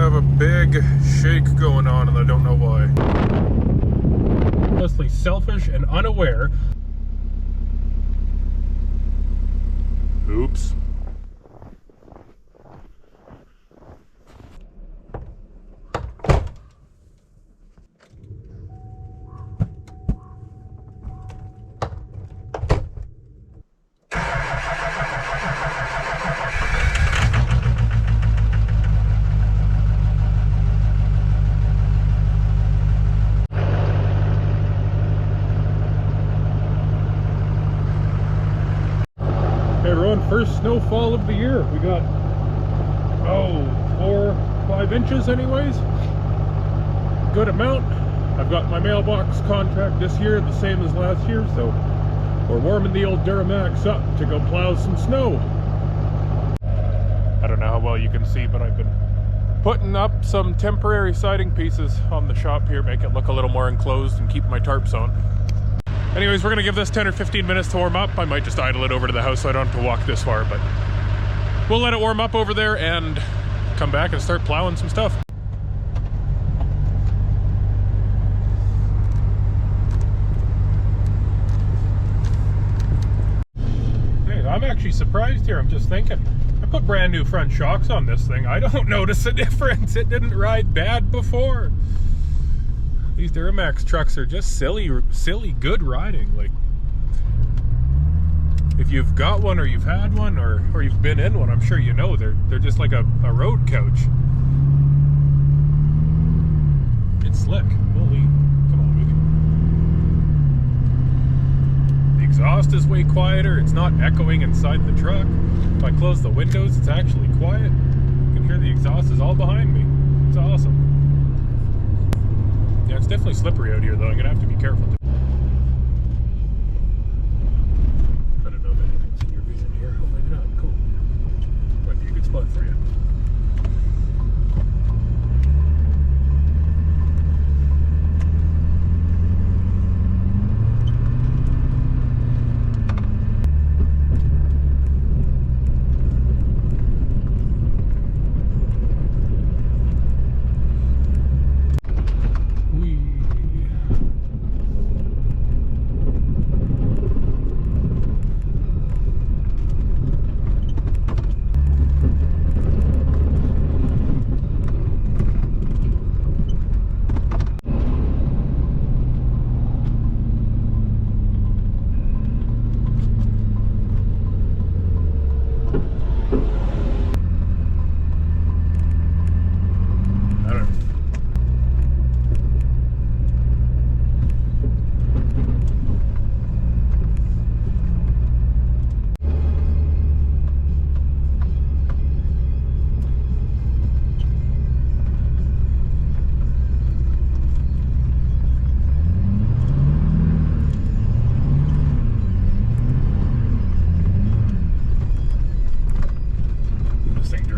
have a big shake going on and I don't know why. Mostly selfish and unaware. Oops. First snowfall of the year. We got 4-5 inches anyways. Good amount. I've got my mailbox contract this year the same as last year, so we're warming the old Duramax up to go plow some snow. I don't know how well you can see, but I've been putting up some temporary siding pieces on the shop here, make it look a little more enclosed and keep my tarps on. Anyways, we're gonna give this 10 or 15 minutes to warm up. I might just idle it over to the house so I don't have to walk this far, but we'll let it warm up over there and come back and start plowing some stuff. Hey, I'm actually surprised here. I'm just thinking, I put brand new front shocks on this thing. I don't notice a difference. It didn't ride bad before. These Duramax trucks are just silly good riding. Like, if you've got one or you've had one or you've been in one, I'm sure you know they're just like a road couch. It's slick. Holy, come on, movie. The exhaust is way quieter. It's not echoing inside the truck. If I close the windows, it's actually quiet. You can hear the exhaust is all behind me. It's awesome. Yeah, it's definitely slippery out here, though. I'm gonna have to be careful. I don't know if anything's in your vision here. Oh, maybe not. Cool. Might be a good spot for you.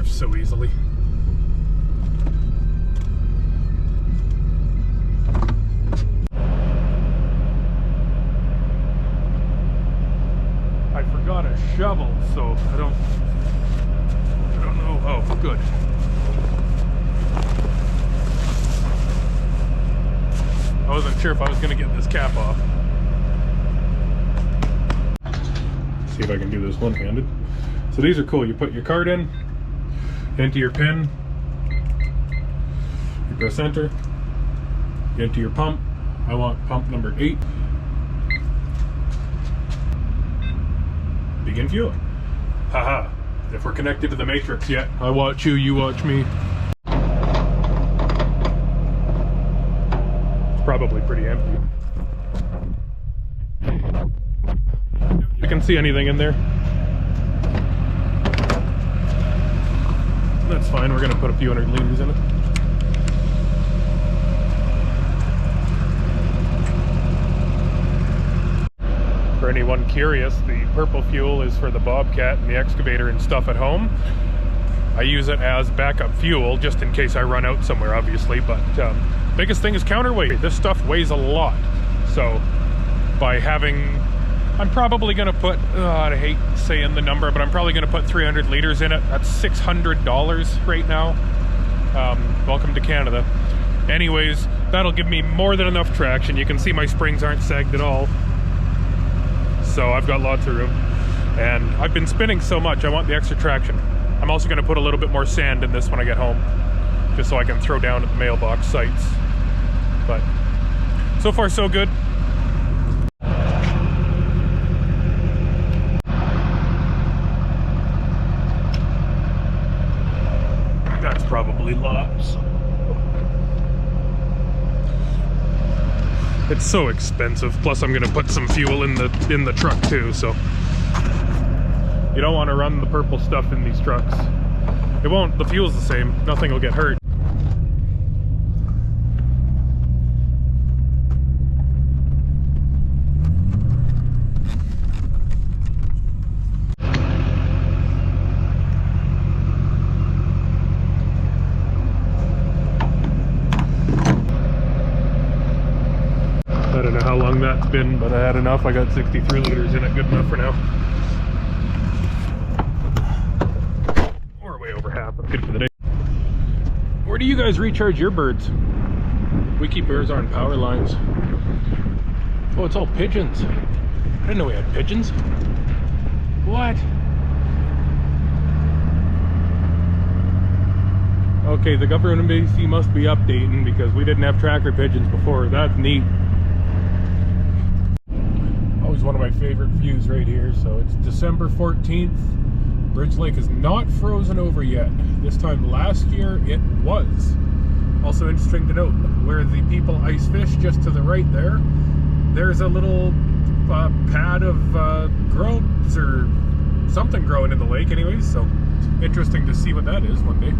So easily. I forgot a shovel, so I don't know. Oh, good. I wasn't sure if I was going to get this cap off. See if I can do this one-handed. So these are cool. You put your card in, enter your pin, you press enter, you enter your pump. I want pump number 8. Begin fueling. Haha. If we're connected to the matrix yet, I watch you, you watch me. It's probably pretty empty. You can see anything in there. That's fine, we're gonna put a few hundred liters in it. For anyone curious, the purple fuel is for the Bobcat and the excavator and stuff at home. I use it as backup fuel just in case I run out somewhere, obviously, but biggest thing is counterweight. This stuff weighs a lot, so by having, I'm probably gonna put, I hate saying the number, but I'm probably gonna put 300 liters in it. That's $600 right now. Welcome to Canada. Anyways, that'll give me more than enough traction. You can see my springs aren't sagged at all. So I've got lots of room. And I've been spinning so much, I want the extra traction. I'm also going to put a little bit more sand in this when I get home, just so I can throw down at the mailbox sites. But so far so good. That's probably lots. It's so expensive. Plus I'm going to put some fuel in the truck too, so you don't want to run the purple stuff in these trucks. It won't, the fuel's the same, nothing will get hurt. I don't know how long that's been, but I had enough. I got 63 liters in it, good enough for now. We're way over half, I'm good for the day. Where do you guys recharge your birds? We keep ours on power lines. Oh, it's all pigeons. I didn't know we had pigeons. What? Okay, the government of BC must be updating because we didn't have tracker pigeons before. That's neat. Always one of my favorite views right here. So it's December 14th. Bridge Lake is not frozen over yet. This time last year it was. Also interesting to note, where the people ice fish just to the right there, there's a little pad of grubs or something growing in the lake anyways, so interesting to see what that is one day.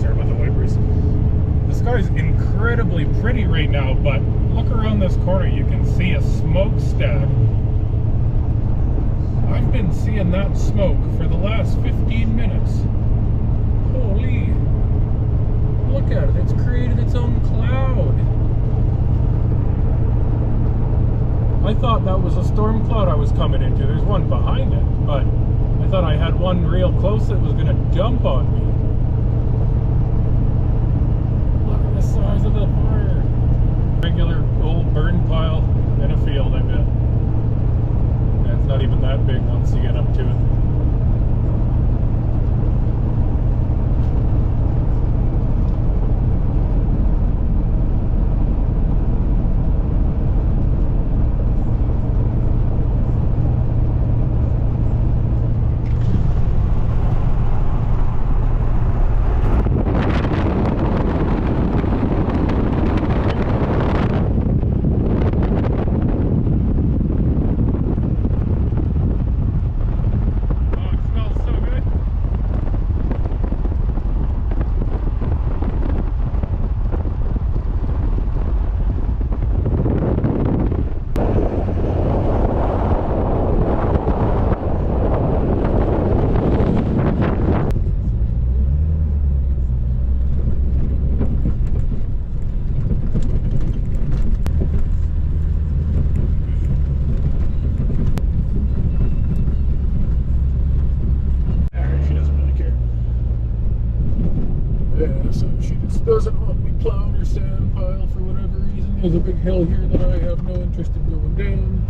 Sorry about the wipers. The sky's incredibly pretty right now, but look around this corner, you can see a smokestack. I've been seeing that smoke for the last 15 minutes. Holy, look at it, it's created its own cloud. I thought that was a storm cloud I was coming into. There's one behind it, but I thought I had one real close that was going to jump on me. Look at the size of the fire. Regular old burn pile in a field, I bet. And it's not even that big once you get up to it. So she just doesn't want me plowing her sand pile for whatever reason. There's a big hill here that I have no interest in going down.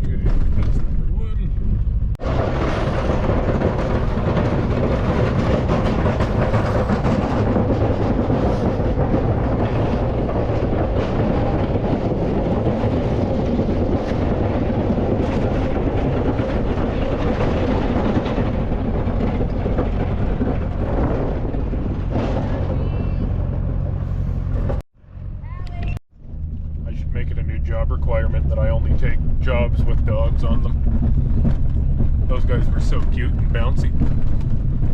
Okay, that's number one. Requirement that I only take jobs with dogs on them. Those guys were so cute and bouncy.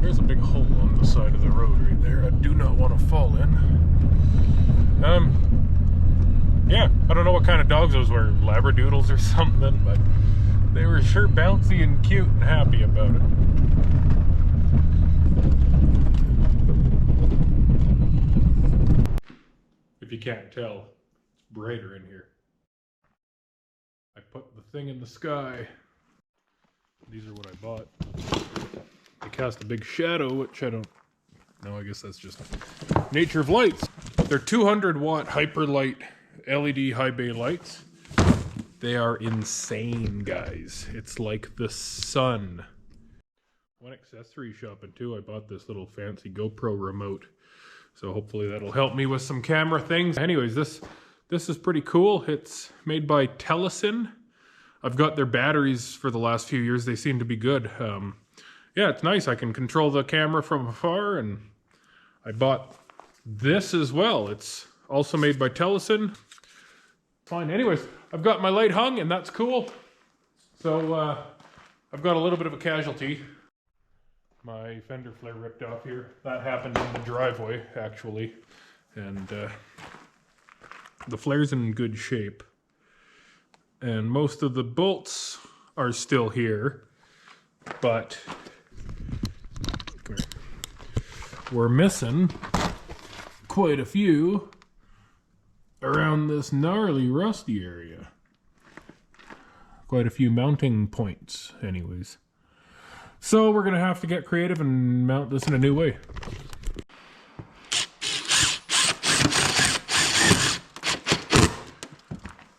There's a big hole on the side of the road right there. I do not want to fall in. Yeah, I don't know what kind of dogs those were, Labradoodles or something, but they were sure bouncy and cute and happy about it. If you can't tell, it's brighter in here. I put the thing in the sky. These are what I bought. They cast a big shadow, which I don't know, I guess that's just nature of lights. They're 200 watt Hyperlight LED high bay lights. They are insane, guys. It's like the sun. One accessory shopping too, I bought this little fancy GoPro remote. So hopefully that'll help me with some camera things. Anyways, this is pretty cool. It's made by Telesin. I've got their batteries for the last few years. They seem to be good. Yeah, it's nice. I can control the camera from afar, and I bought this as well. It's also made by Telesin. Fine. Anyways, I've got my light hung, and that's cool. So I've got a little bit of a casualty. My fender flare ripped off here. That happened in the driveway, actually. And the flare's in good shape. And most of the bolts are still here. But we're missing quite a few around this gnarly rusty area. Quite a few mounting points, anyways. So we're gonna have to get creative and mount this in a new way.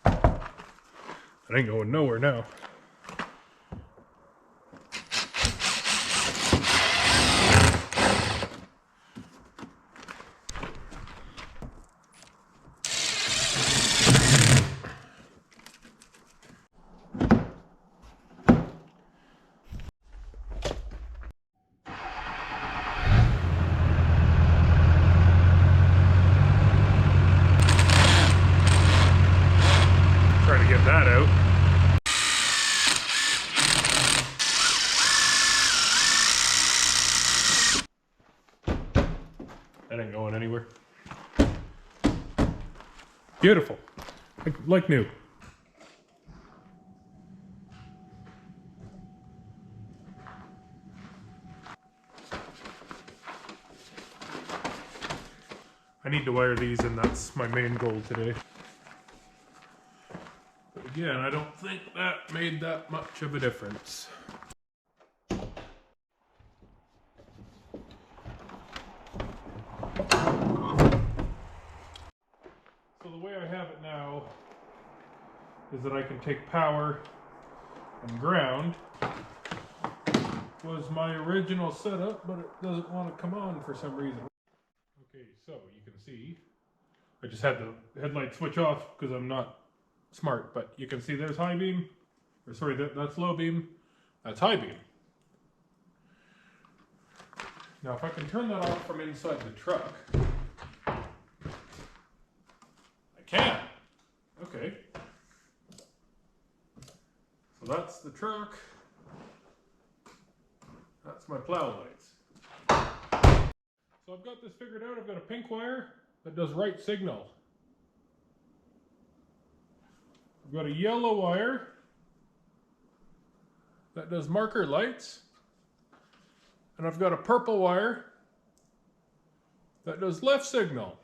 It ain't going nowhere now. Try to get that out. That ain't going anywhere. Beautiful. Like new. I need to wire these, and that's my main goal today. But again, I don't think that made that much of a difference. So the way I have it now is that I can take power and ground. Was my original setup, but it doesn't want to come on for some reason. Okay, so you can see I just had the headlight switch off because I'm not smart, but you can see there's high beam, or sorry, that's low beam, that's high beam. Now if I can turn that off from inside the truck, I can. Okay. So that's the truck. That's my plow lights. So I've got this figured out. I've got a pink wire that does right signal. I've got a yellow wire that does marker lights. And I've got a purple wire that does left signal.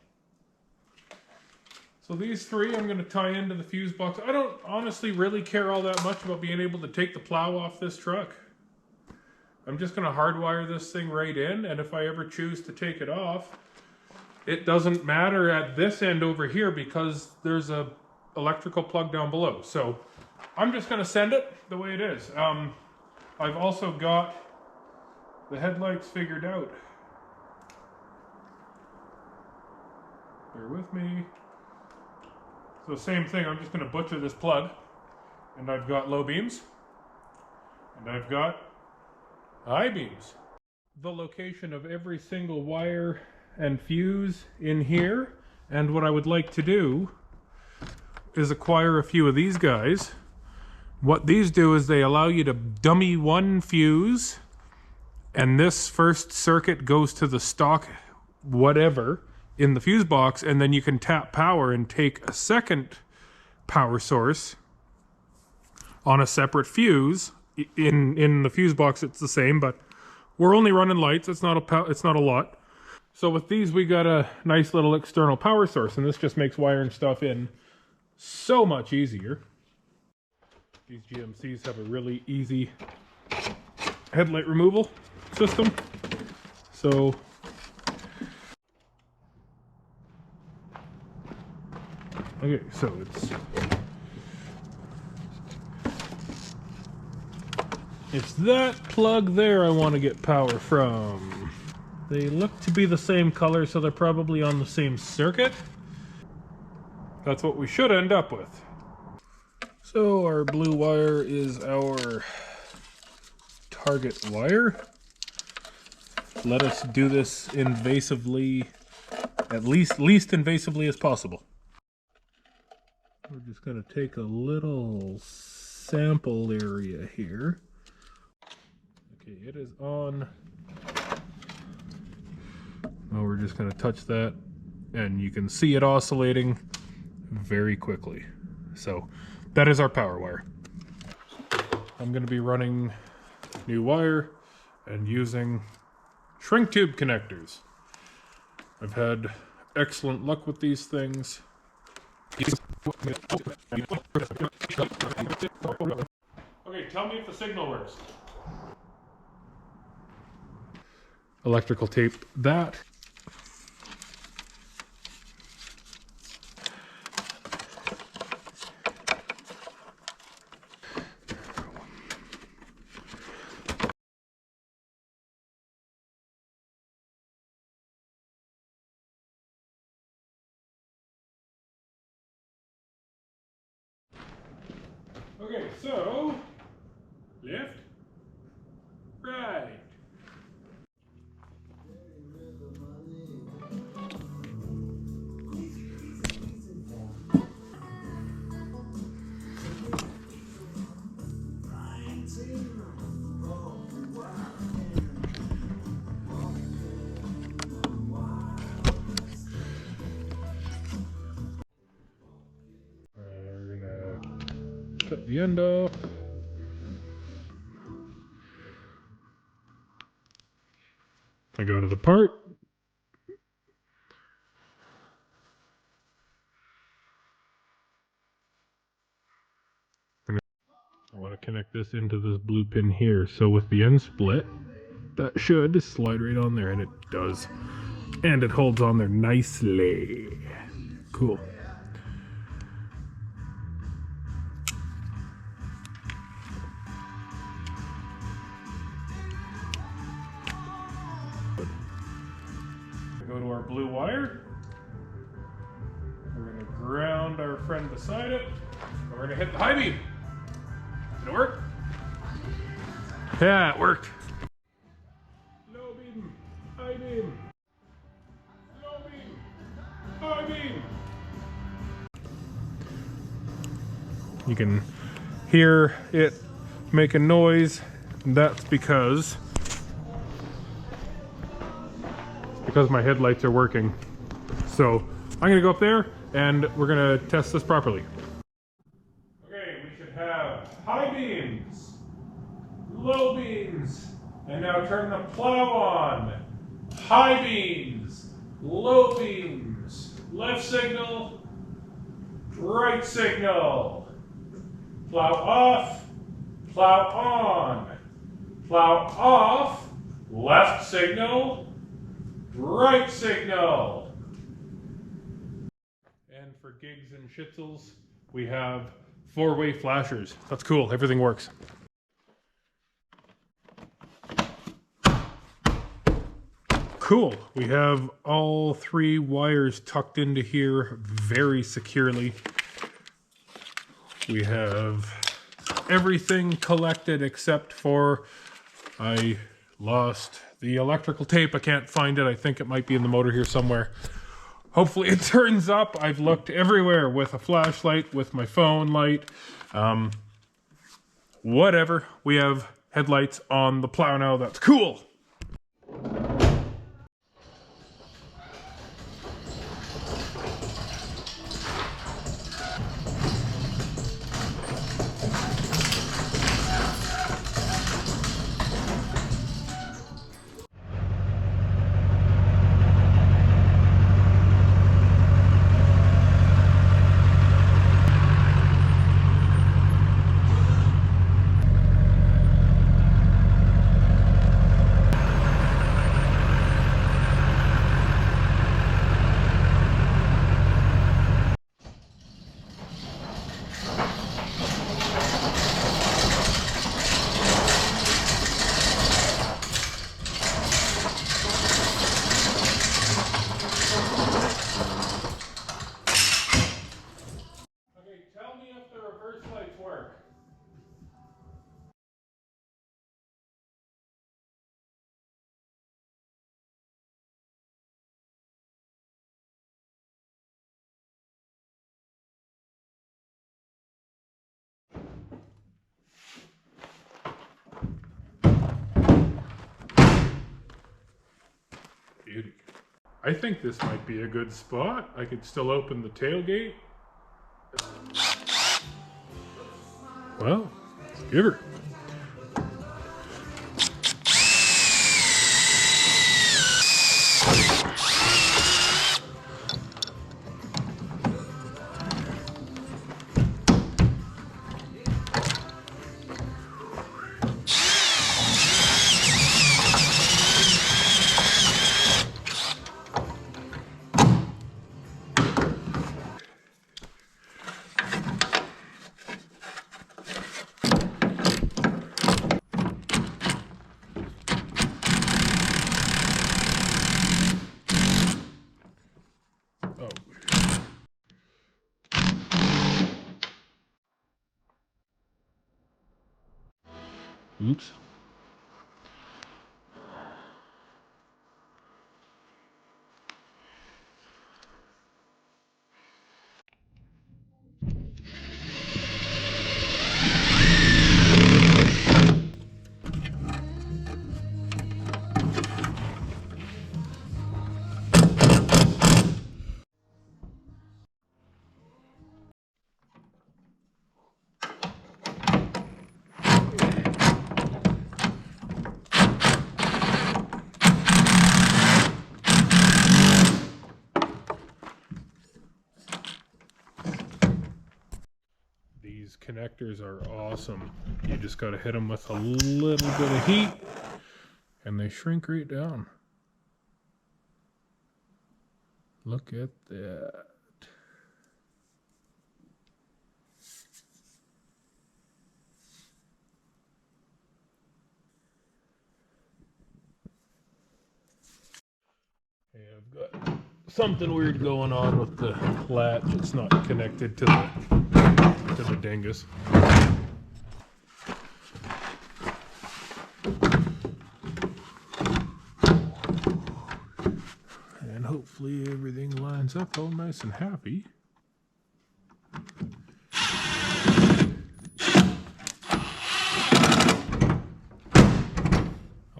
So these three I'm going to tie into the fuse box. I don't honestly really care all that much about being able to take the plow off this truck. I'm just going to hardwire this thing right in, and if I ever choose to take it off, it doesn't matter at this end over here because there's a electrical plug down below. So I'm just going to send it the way it is. I've also got the headlights figured out. Bear with me. So same thing, I'm just going to butcher this plug. And I've got low beams. And I've got high beams. The location of every single wire and fuse in here. And what I would like to do is acquire a few of these guys. What these do is they allow you to dummy one fuse, and this first circuit goes to the stock whatever in the fuse box, and then you can tap power and take a second power source on a separate fuse. In the fuse box it's the same, but we're only running lights. It's not a lot. So with these we got a nice little external power source, and this just makes wiring stuff in so much easier. These GMCs have a really easy headlight removal. system. So okay, so it's that plug there I want to get power from. They look to be the same color, so they're probably on the same circuit. That's what we should end up with. So our blue wire is our target wire. Let us do this invasively, at least invasively as possible. We're just going to take a little sample area here. Okay, it is on. Now we're just going to touch that, and you can see it oscillating very quickly. So that is our power wire. I'm going to be running new wire and using shrink tube connectors. I've had excellent luck with these things. Okay, tell me if the signal works. Electrical tape that. Okay, so left, right. We're gonna cut the end off. I go to the part. I want to connect this into this blue pin here. So with the end split, that should slide right on there, and it does. And it holds on there nicely. Cool. Go to our blue wire. We're going to ground our friend beside it. And we're going to hit the high beam. Did it work? Yeah, it worked. Low beam, high beam. Low beam, high beam. You can hear it make a noise. And that's because my headlights are working. So I'm gonna go up there and we're gonna test this properly. Okay, we should have high beams, low beams, and now turn the plow on. High beams, low beams, left signal, right signal. Plow off, plow on, plow off, left signal, right signal. And for gigs and shitzels, we have 4-way flashers. That's cool, everything works. Cool, we have all 3 wires tucked into here very securely. We have everything collected except for I lost the electrical tape. I can't find it. I think it might be in the motor here somewhere. Hopefully it turns up. I've looked everywhere with a flashlight, with my phone light, whatever. We have headlights on the plow now. That's cool. beauty. I think this might be a good spot. I could still open the tailgate. Well, let's give her. Oops. These connectors are awesome. You just got to hit them with a little bit of heat and they shrink right down. Look at that. Hey, I've got something weird going on with the latch. It's not connected to the dingus. And hopefully everything lines up all nice and happy.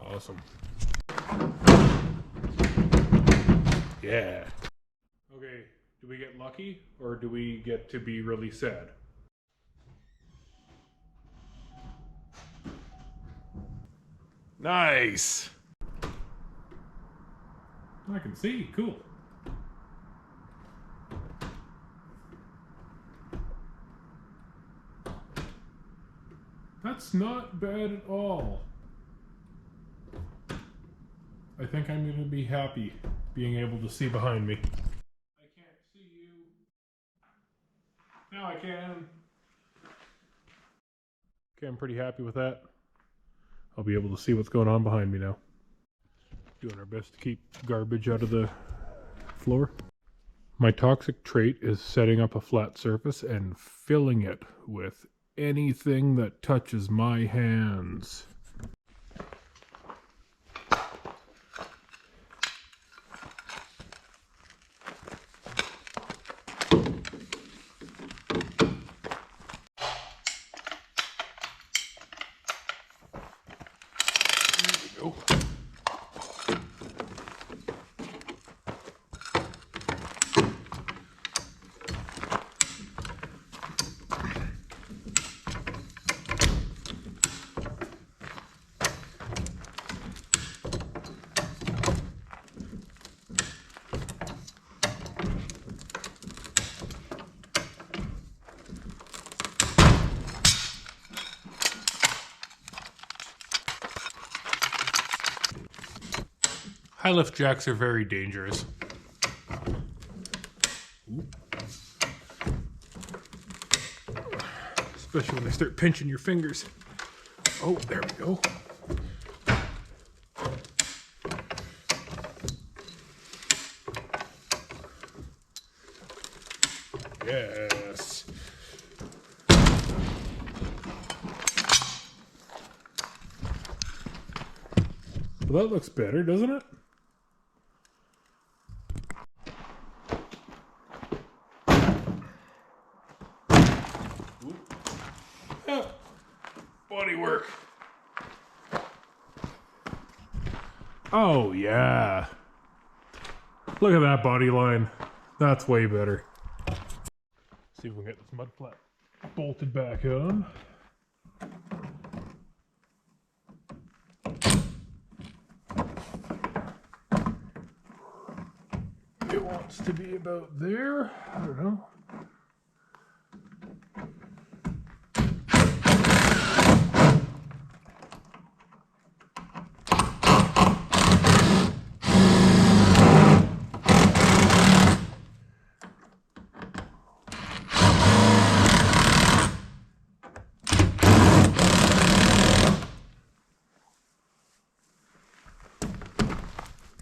Awesome. Yeah. Okay, do we get lucky or do we get to be really sad? Nice. I can see. Cool. That's not bad at all. I think I'm going to be happy being able to see behind me. I can't see you. Now I can. Okay, I'm pretty happy with that. I'll be able to see what's going on behind me now. Doing our best to keep garbage out of the floor. My toxic trait is setting up a flat surface and filling it with anything that touches my hands. There we go. High lift jacks are very dangerous. Especially when they start pinching your fingers. Oh, there we go. Yes. Well, that looks better, doesn't it? Oh, body work. Oh, yeah. Look at that body line. That's way better. See if we can get this mud flap bolted back on. It wants to be about there. I don't know.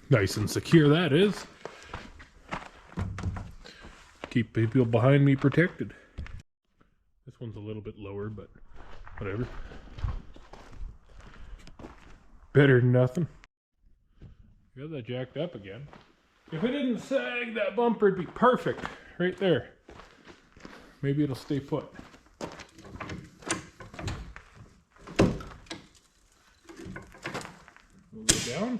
Nice and secure that is. Keep people behind me protected. This one's a little bit lower, but whatever. Better than nothing. Got that jacked up again. If it didn't sag, that bumper would be perfect right there. Maybe it'll stay put. We'll go down.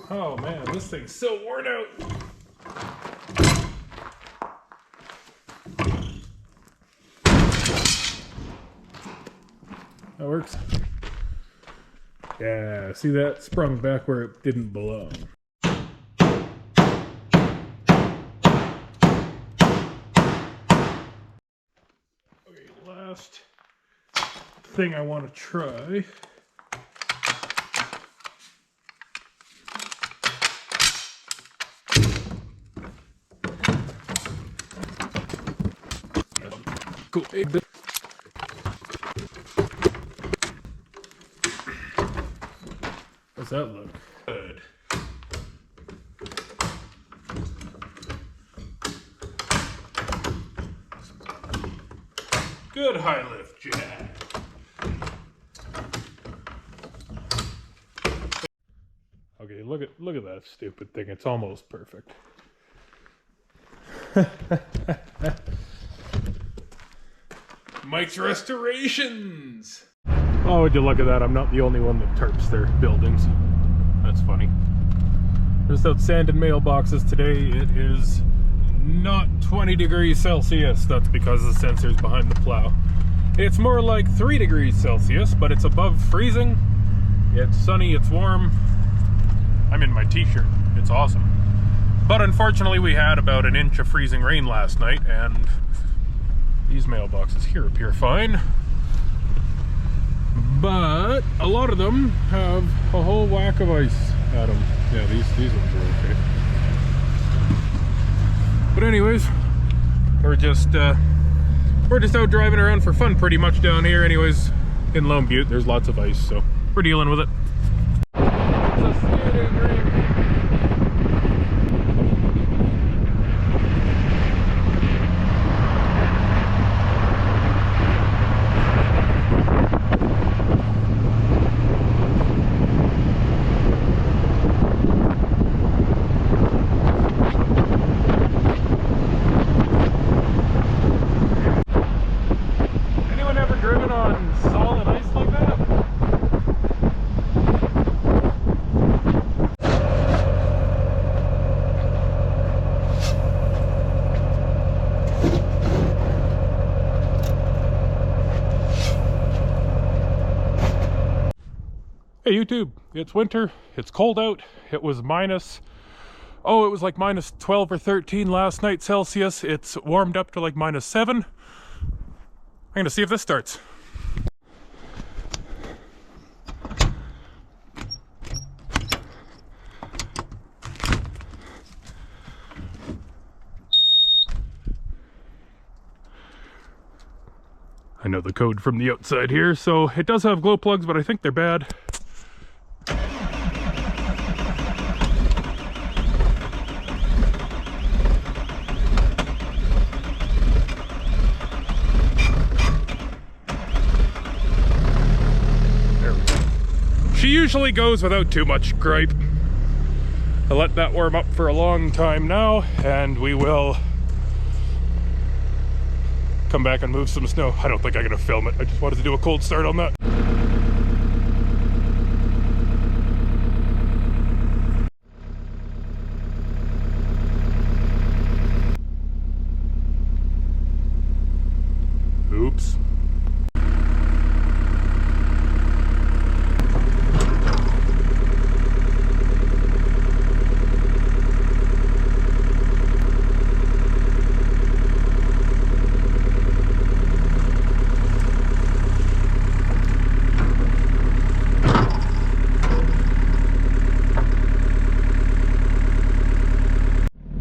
Oh man, this thing's so worn out. That works. Yeah, see that? Sprung back where it didn't belong. Okay, last thing I want to try. Cool. How's that look? Good. Good high lift, Jack. Okay, look at that stupid thing. It's almost perfect. Mike's Restorations! Oh, would you look at that? I'm not the only one that tarps their buildings. That's funny. Just out sanding mailboxes today. It is not 20 degrees Celsius. That's because the sensor's behind the plow. It's more like 3 degrees Celsius, but it's above freezing. It's sunny, it's warm. I'm in my t-shirt. It's awesome. But unfortunately, we had about an inch of freezing rain last night, and these mailboxes here appear fine, but a lot of them have a whole whack of ice at them. Yeah, these ones are okay. But anyways, we're just out driving around for fun pretty much down here. Anyways, in Lone Butte, there's lots of ice, so we're dealing with it. It's a skating rink. Hey YouTube, it's winter, it's cold out, it was like minus 12 or 13 last night Celsius. It's warmed up to like minus 7. I'm gonna see if this starts. I know the code from the outside here, so it does have glow plugs, but I think they're bad. She usually goes without too much gripe. I let that warm up for a long time now, and we will come back and move some snow. I don't think I'm gonna film it. I just wanted to do a cold start on that. Oops.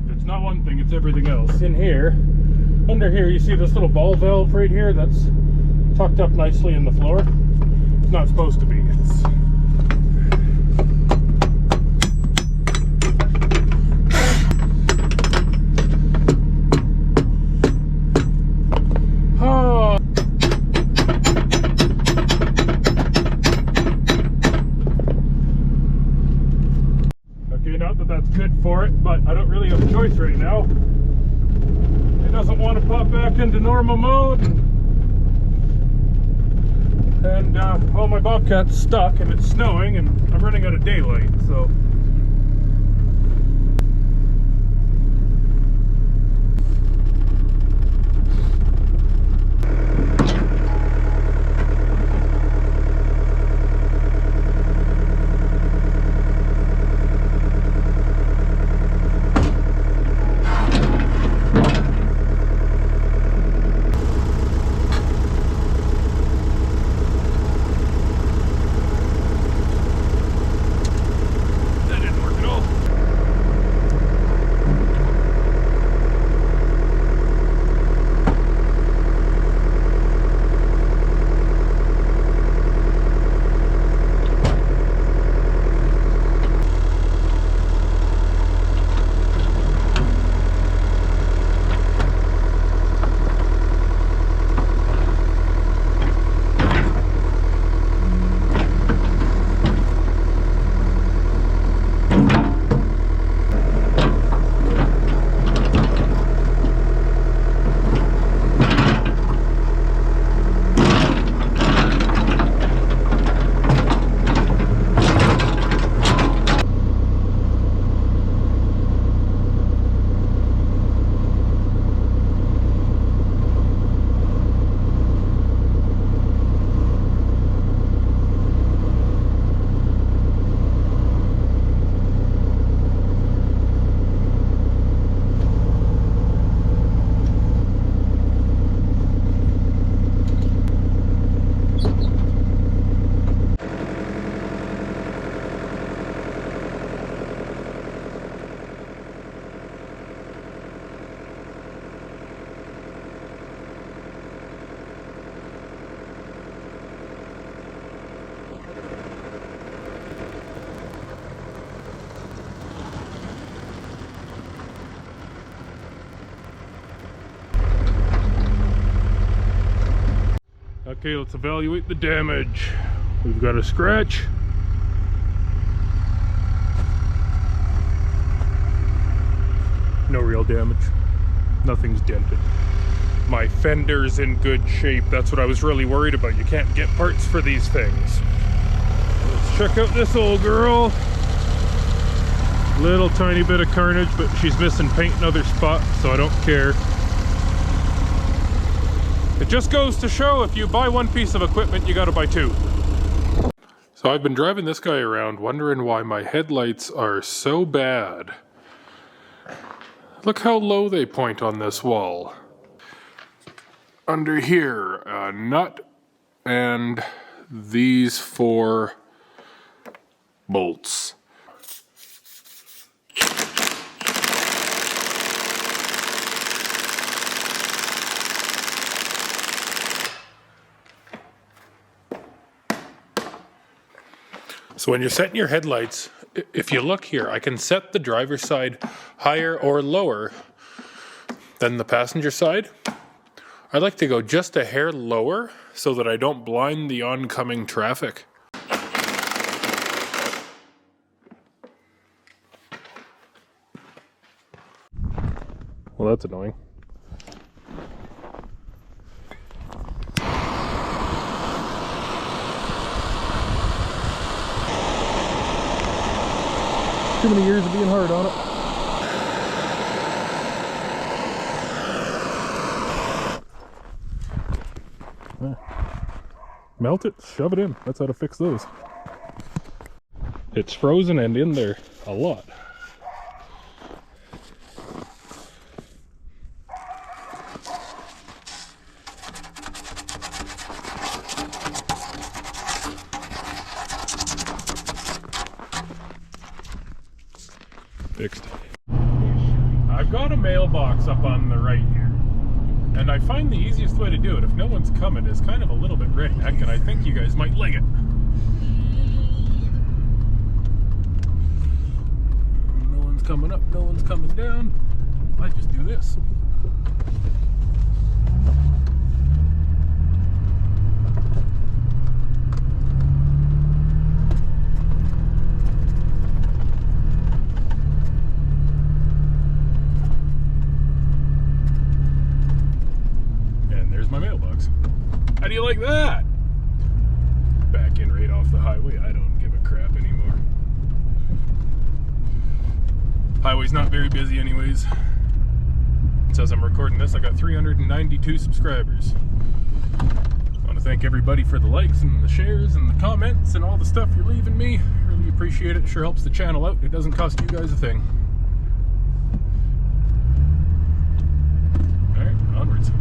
It's not one thing, it's everything else. In here, under here, you see this little ball valve right here that's tucked up nicely in the floor. It's not supposed to be. It's okay, not that that's good for it, but I don't really have a choice right now. It doesn't want to pop back into normal mode. And well, my Bobcat's stuck and it's snowing and I'm running out of daylight, so. Okay, let's evaluate the damage. We've got a scratch. No real damage. Nothing's dented. My fender's in good shape. That's what I was really worried about. You can't get parts for these things. Let's check out this old girl. Little tiny bit of carnage, but she's missing paint in other spots, so I don't care. It just goes to show, if you buy one piece of equipment, you gotta buy two. So I've been driving this guy around wondering why my headlights are so bad. Look how low they point on this wall. Under here, a nut and these 4 bolts. So when you're setting your headlights, if you look here, I can set the driver's side higher or lower than the passenger side. I like to go just a hair lower so that I don't blind the oncoming traffic. Well, that's annoying. Too many years of being hard on it. Melt it, shove it in. That's how to fix those. It's frozen and in there a lot. Fixed. I've got a mailbox up on the right here, and I find the easiest way to do it, if no one's coming, is kind of a little bit redneck, and I think you guys might like it. No one's coming up, no one's coming down. I just do this. My mailbox. How do you like that? Back in right off the highway. I don't give a crap anymore. Highway's not very busy anyways. It says I'm recording this, I got 392 subscribers. I want to thank everybody for the likes and the shares and the comments and all the stuff you're leaving me. Really appreciate it. It sure helps the channel out. It doesn't cost you guys a thing. Alright, onwards.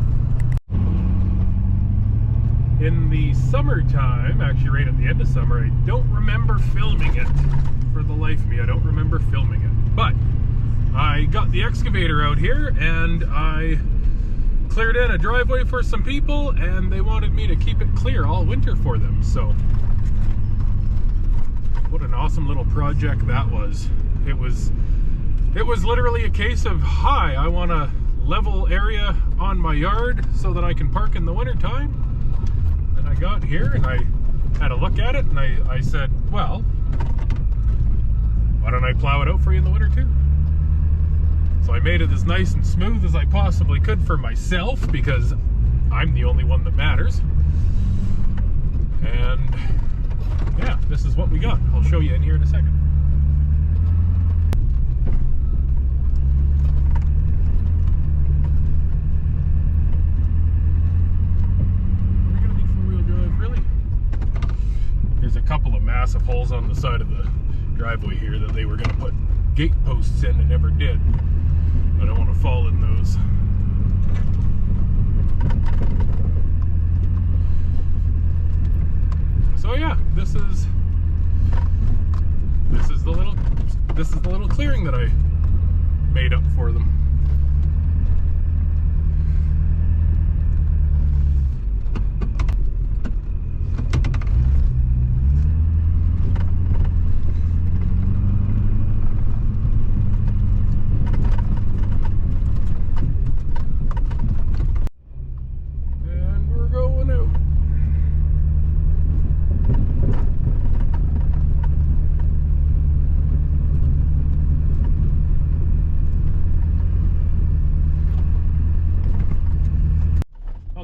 In the summertime, actually right at the end of summer, I don't remember filming it. For the life of me, I don't remember filming it. But I got the excavator out here and I cleared in a driveway for some people, and they wanted me to keep it clear all winter for them. So what an awesome little project that was. It was literally a case of, hi, I want a level area on my yard so that I can park in the wintertime. I got here and I had a look at it and I said, well, why don't I plow it out for you in the winter too? So I made it as nice and smooth as I possibly could for myself, because I'm the only one that matters. And yeah, this is what we got. I'll show you in here in a second. There's a couple of massive holes on the side of the driveway here that they were going to put gate posts in and never did. I don't want to fall in those. So yeah, this is the little clearing that I made up for them.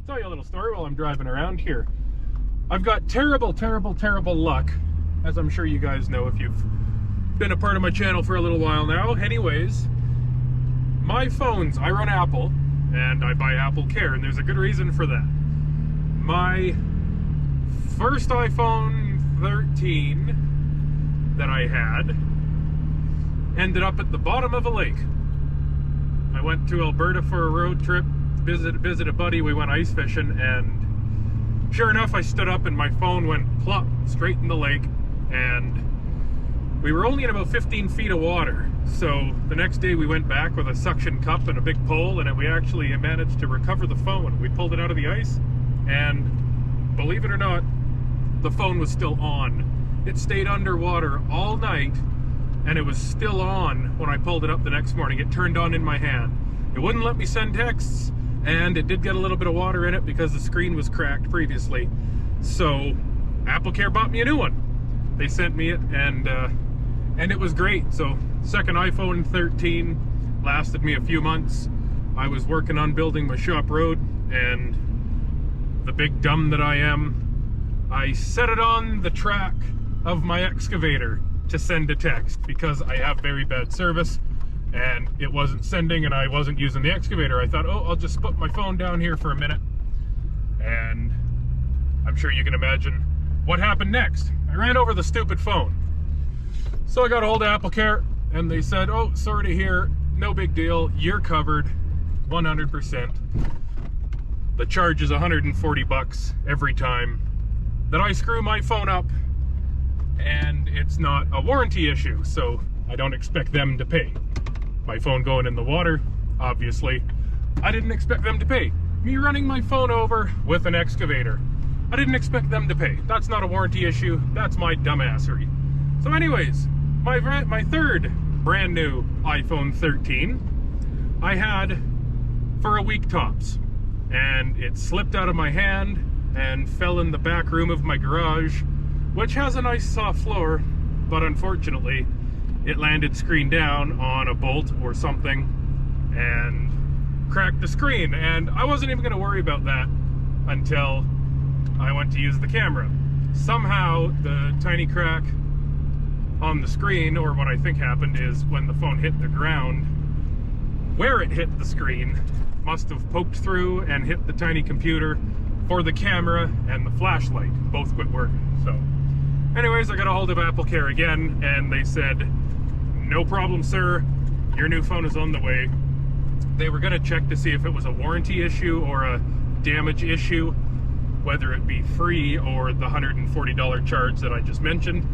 Tell you a little story while I'm driving around here. I've got terrible luck, as I'm sure you guys know if you've been a part of my channel for a little while now. Anyways, my phones, I run Apple and I buy Apple Care, and there's a good reason for that. My first iPhone 13 that I had ended up at the bottom of a lake. I went to Alberta for a road trip, visit a buddy. We went ice fishing, and sure enough, I stood up and my phone went plop straight in the lake, and we were only in about 15 feet of water. So the next day we went back with a suction cup and a big pole, and we actually managed to recover the phone. We pulled it out of the ice, and believe it or not, the phone was still on. It stayed underwater all night, and it was still on when I pulled it up the next morning. It turned on in my hand. It wouldn't let me send texts, and it did get a little bit of water in it because the screen was cracked previously. So Apple Care bought me a new one. They sent me it, and it was great. So second iPhone 13 lasted me a few months. I was working on building my shop road, and the big dumb that I am, I set it on the track of my excavator to send a text because I have very bad service and it wasn't sending and I wasn't using the excavator. I thought, oh, I'll just put my phone down here for a minute. And I'm sure you can imagine what happened next. I ran over the stupid phone. So I got a hold of AppleCare and they said, oh, sorry to hear, no big deal, you're covered 100%. The charge is 140 bucks every time that I screw my phone up, and it's not a warranty issue, so I don't expect them to pay. My phone going in the water, obviously, I didn't expect them to pay. Me running my phone over with an excavator, I didn't expect them to pay. That's not a warranty issue, that's my dumbassery. So anyways, my third brand new iPhone 13, I had for a week tops, and it slipped out of my hand and fell in the back room of my garage, which has a nice soft floor, but unfortunately it landed screen down on a bolt or something and cracked the screen. And I wasn't even going to worry about that until I went to use the camera. Somehow the tiny crack on the screen, or what I think happened is when the phone hit the ground, where it hit the screen must have poked through and hit the tiny computer for the camera and the flashlight. Both quit working. So anyways, I got a hold of AppleCare again and they said, no problem, sir, your new phone is on the way. They were going to check to see if it was a warranty issue or a damage issue, whether it be free or the $140 charge that I just mentioned.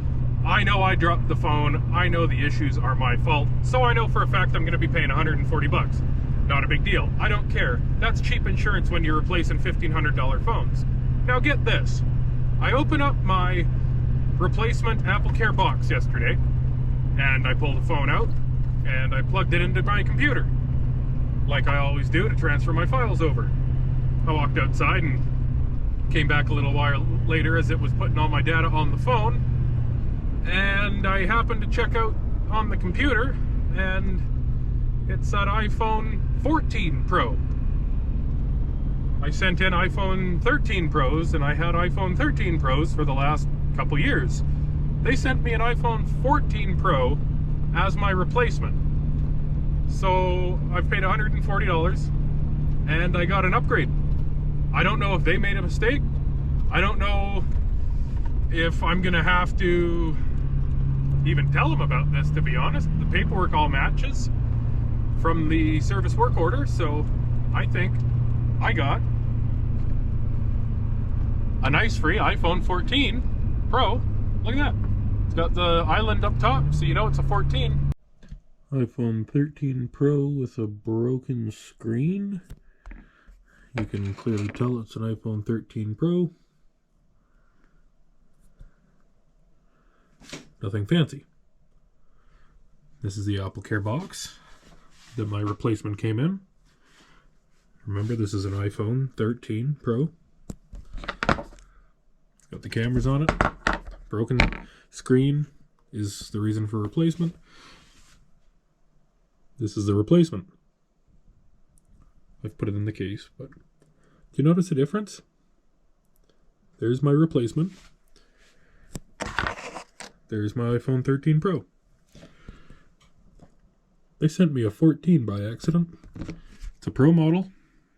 I know I dropped the phone, I know the issues are my fault, so I know for a fact I'm going to be paying 140 bucks. Not a big deal. I don't care. That's cheap insurance when you're replacing $1,500 phones. Now get this. I open up my replacement AppleCare box yesterday, and I pulled the phone out, and I plugged it into my computer, like I always do to transfer my files over. I walked outside and came back a little while later as it was putting all my data on the phone, and I happened to check out on the computer, and it said iPhone 14 Pro. I sent in iPhone 13 Pros, and I had iPhone 13 Pros for the last couple years. They sent me an iPhone 14 Pro as my replacement. So I've paid $140, and I got an upgrade. I don't know if they made a mistake. I don't know if I'm gonna have to even tell them about this, to be honest. The paperwork all matches from the service work order, so I think I got a nice free iPhone 14 Pro. Look at that. It's got the island up top, so you know it's a 14. iPhone 13 Pro with a broken screen. You can clearly tell it's an iPhone 13 Pro. Nothing fancy. This is the AppleCare box that my replacement came in. Remember, this is an iPhone 13 Pro. Got the cameras on it. Broken screen is the reason for replacement. This is the replacement. I've put it in the case, but do you notice a difference? There's my replacement. There's my iPhone 13 Pro. They sent me a 14 by accident. It's a Pro model.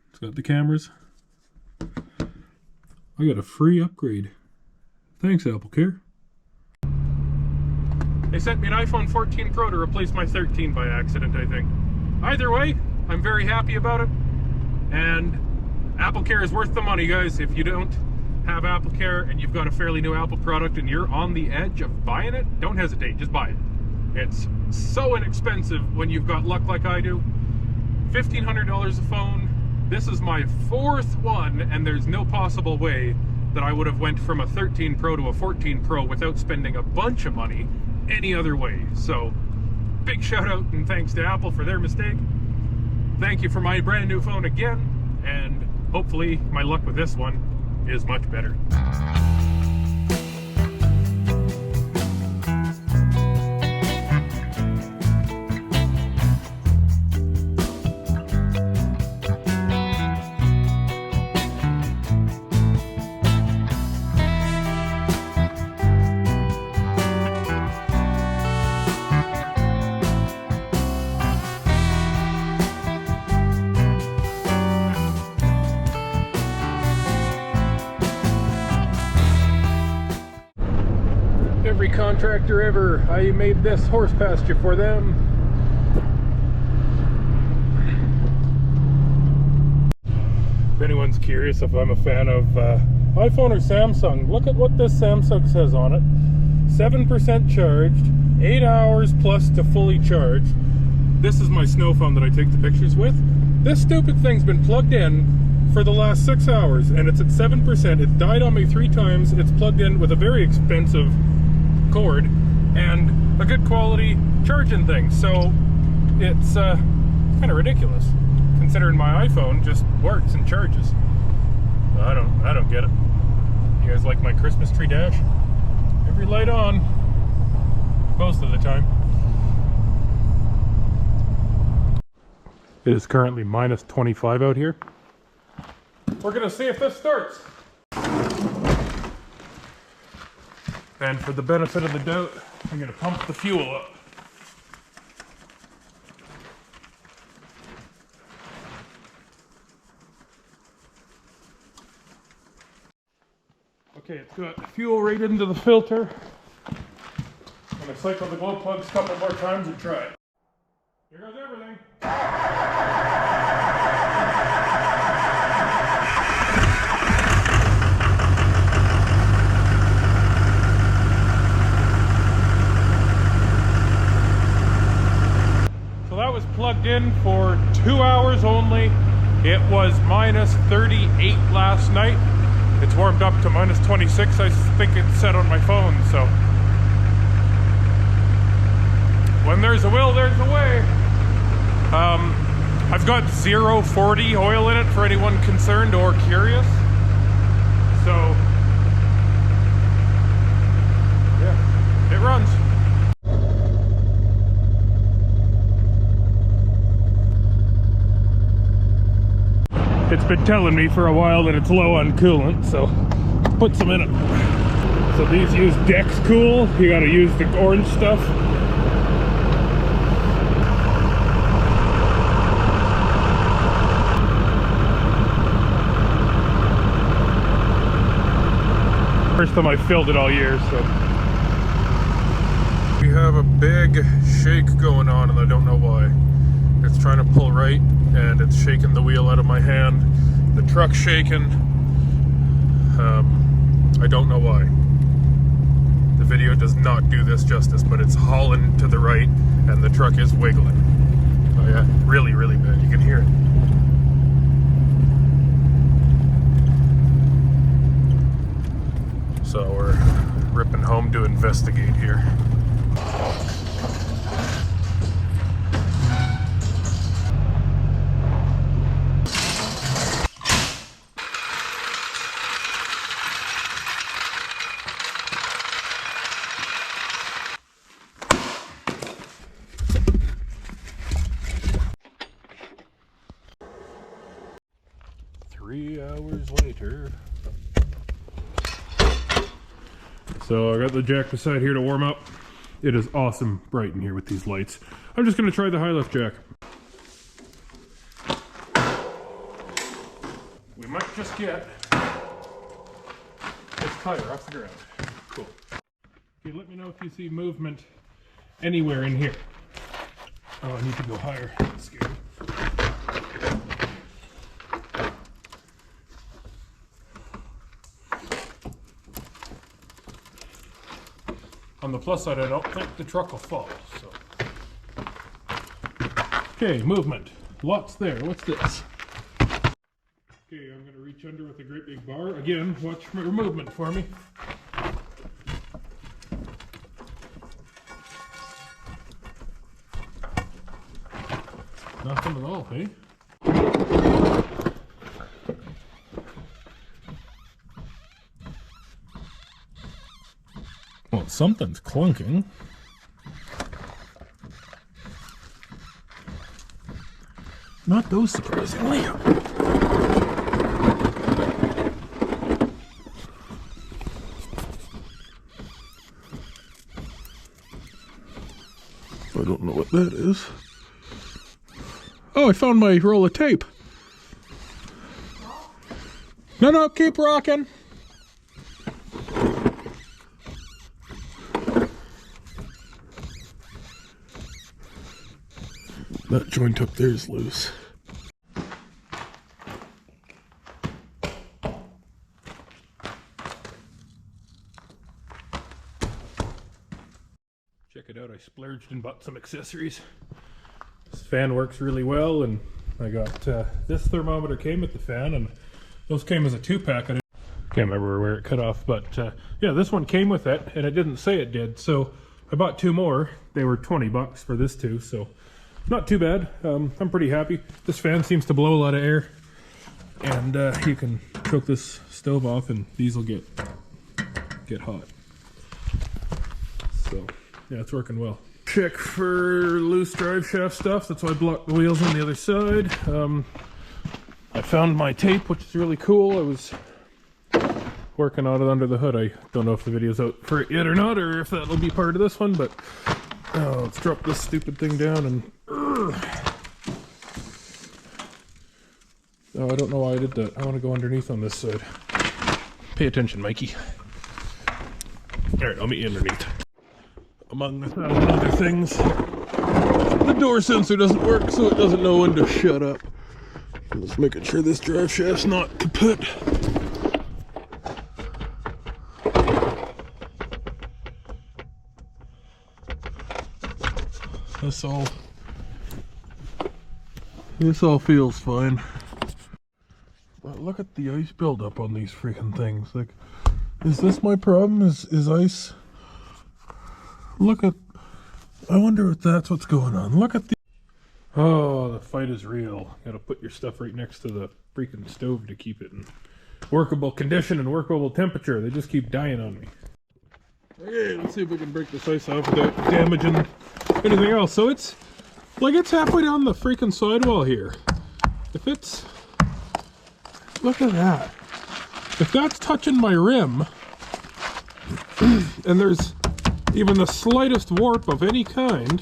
It's got the cameras. I got a free upgrade. Thanks, AppleCare. They sent me an iPhone 14 Pro to replace my 13 by accident, I think. Either way, I'm very happy about it. And AppleCare is worth the money, guys. If you don't have AppleCare and you've got a fairly new Apple product and you're on the edge of buying it, don't hesitate, just buy it. It's so inexpensive when you've got luck like I do. $1,500 a phone. This is my fourth one, and there's no possible way that I would have went from a 13 Pro to a 14 Pro without spending a bunch of money any other way. So big shout out and thanks to Apple for their mistake. Thank you for my brand new phone again, and hopefully my luck with this one is much better. contractor ever. I made this horse pasture for them. If anyone's curious if I'm a fan of iPhone or Samsung, look at what this Samsung says on it. 7% charged, 8 hours plus to fully charged. This is my snow phone that I take the pictures with. This stupid thing's been plugged in for the last 6 hours and it's at 7%. It died on me 3 times. It's plugged in with a very expensive cord and a good quality charging thing. So it's kind of ridiculous considering my iPhone just works and charges. I don't get it. You guys like my Christmas tree dash? Every light on, most of the time. It is currently minus 25 out here. We're gonna see if this starts. And for the benefit of the doubt, I'm gonna pump the fuel up. Okay, it's got fuel right into the filter. I'm gonna cycle the glow plugs a couple more times and try it. Here goes everything. So that was plugged in for 2 hours only. It was minus 38 last night. It's warmed up to minus 26, I think it's set on my phone, so. When there's a will, there's a way. I've got 0.40 oil in it for anyone concerned or curious. So, yeah, it runs. It's been telling me for a while that it's low on coolant, so put some in it. So these use Dex Cool. You gotta use the orange stuff. First time I filled it all year, so. We have a big shake going on and I don't know why. It's trying to pull right and it's shaking the wheel out of my hand. The truck's shaking. I don't know why. The video does not do this justice, but it's hauling to the right and the truck is wiggling. Oh yeah, really, really bad. You can hear it. So we're ripping home to investigate here. Later. So I got the jack beside here to warm up. It is awesome bright in here with these lights. I'm just going to try the high lift jack. We might just get this tire off the ground. Cool. Okay, let me know if you see movement anywhere in here. Oh, I need to go higher. I'm scared. On the plus side, I don't think the truck will fall, so. Okay, movement. Lots there. What's this? Okay, I'm going to reach under with a great big bar. Again, watch for movement for me. Nothing at all, hey? Well, something's clunking. Not those, surprisingly. I don't know what that is. Oh, I found my roll of tape. No, keep rocking. That joint up there is loose. Check it out, I splurged and bought some accessories. This fan works really well, and I got this thermometer came with the fan, and those came as a 2-pack. I can't remember where it cut off, but yeah, this one came with it, and it didn't say it did, so I bought 2 more. They were 20 bucks for this 2, so not too bad. I'm pretty happy. This fan seems to blow a lot of air, and you can choke this stove off, and these will get hot. So yeah, it's working well. Check for loose drive shaft stuff. That's why I blocked the wheels on the other side. I found my tape, which is really cool. I was working on it under the hood. I don't know if the video's out for it yet or not, or if that'll be part of this one, but let's drop this stupid thing down and oh, I don't know why I did that. I want to go underneath on this side. Pay attention, Mikey. Alright, I'll meet you underneath. Among other things, the door sensor doesn't work, so it doesn't know when to shut up. I'm just making sure this drive shaft's not kaput. This all feels fine. But look at the ice buildup on these freaking things. Like, is this my problem? Is ice? Look at, I wonder if that's what's going on. Look at the, oh, the fight is real. You gotta put your stuff right next to the freaking stove to keep it in workable condition and workable temperature. They just keep dying on me. Okay, let's see if we can break this ice off without damaging anything else. So it's like it's halfway down the freaking sidewall here. If it's, look at that. If that's touching my rim and there's even the slightest warp of any kind,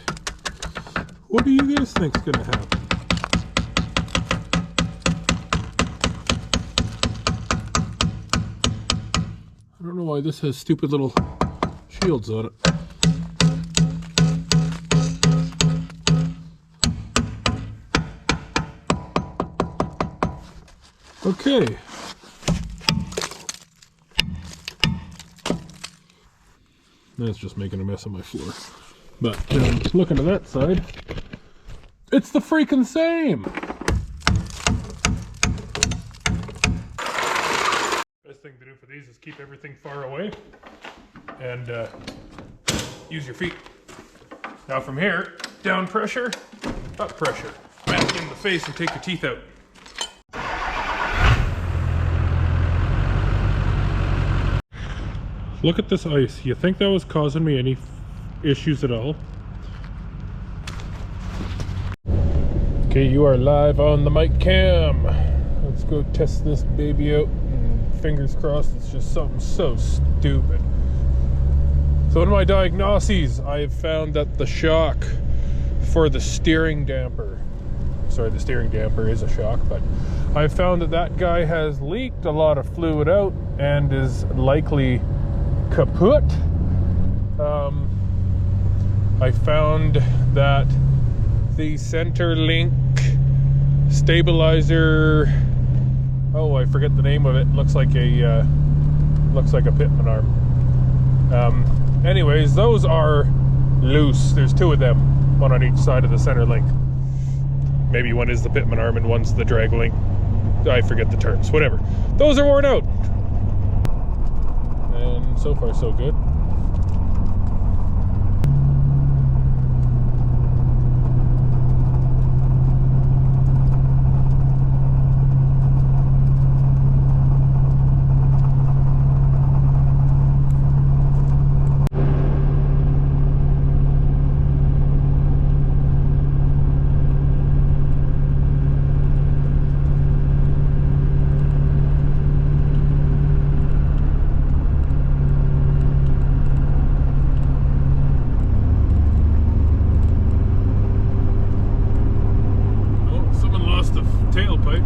what do you guys think's gonna happen? I don't know why this has stupid little shields on it. Okay. That's just making a mess of my floor. But looking to that side, it's the freaking same. Best thing to do for these is keep everything far away and use your feet. Now from here, down pressure, up pressure. Smack you in the face and take your teeth out. Look at this ice. You think that was causing me any issues at all? Okay, you are live on the mic cam. Let's go test this baby out. And fingers crossed it's just something so stupid. So in my diagnoses, I've found that the shock for the steering damper, sorry, the steering damper is a shock, but I've found that that guy has leaked a lot of fluid out and is likely kaput. I found that the center link stabilizer, oh, I forget the name of it, looks like a pitman arm. Anyways, those are loose. There's 2 of them, one on each side of the center link. Maybe one is the pitman arm and one's the drag link. I forget the terms, whatever. Those are worn out. And so far so good. Tailpipe.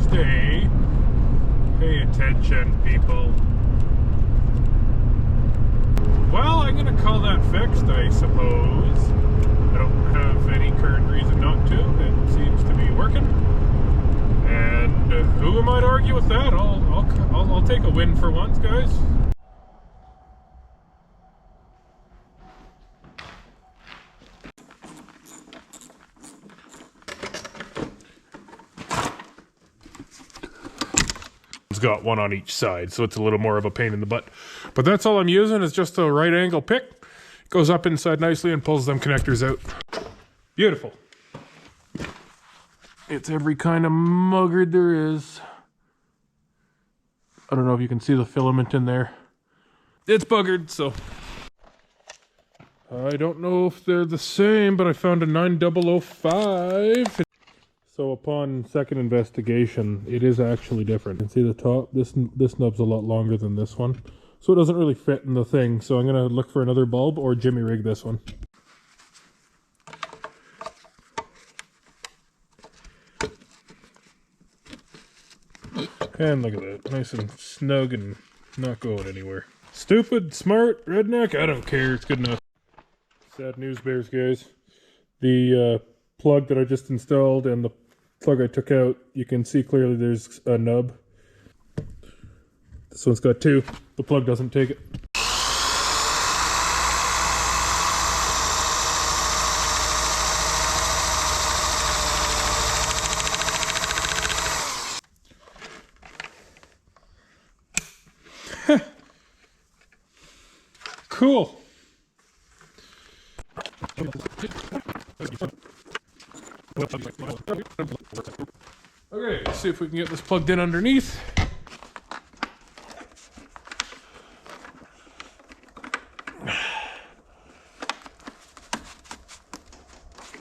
Stay. Pay attention, people. Well, I'm gonna call that fixed, I suppose. I don't have any current reason not to. It seems to be working. And who am I to argue with that? I'll take a win for once, guys. It's got one on each side, so it's a little more of a pain in the butt. But that's all I'm using is just a right angle pick. It goes up inside nicely and pulls them connectors out. Beautiful. It's every kind of muggered there is. I don't know if you can see the filament in there. It's buggered, so. I don't know if they're the same, but I found a 9005. So upon second investigation, it is actually different. You can see the top, this nub's a lot longer than this one. So it doesn't really fit in the thing. So I'm gonna look for another bulb or jimmy rig this one. And look at that, nice and snug and not going anywhere. Stupid, smart, redneck, I don't care, it's good enough. Sad news bears, guys. The plug that I just installed and the plug I took out, you can see clearly there's a nub. This one's got two. The plug doesn't take it. Cool. Okay, let's see if we can get this plugged in underneath.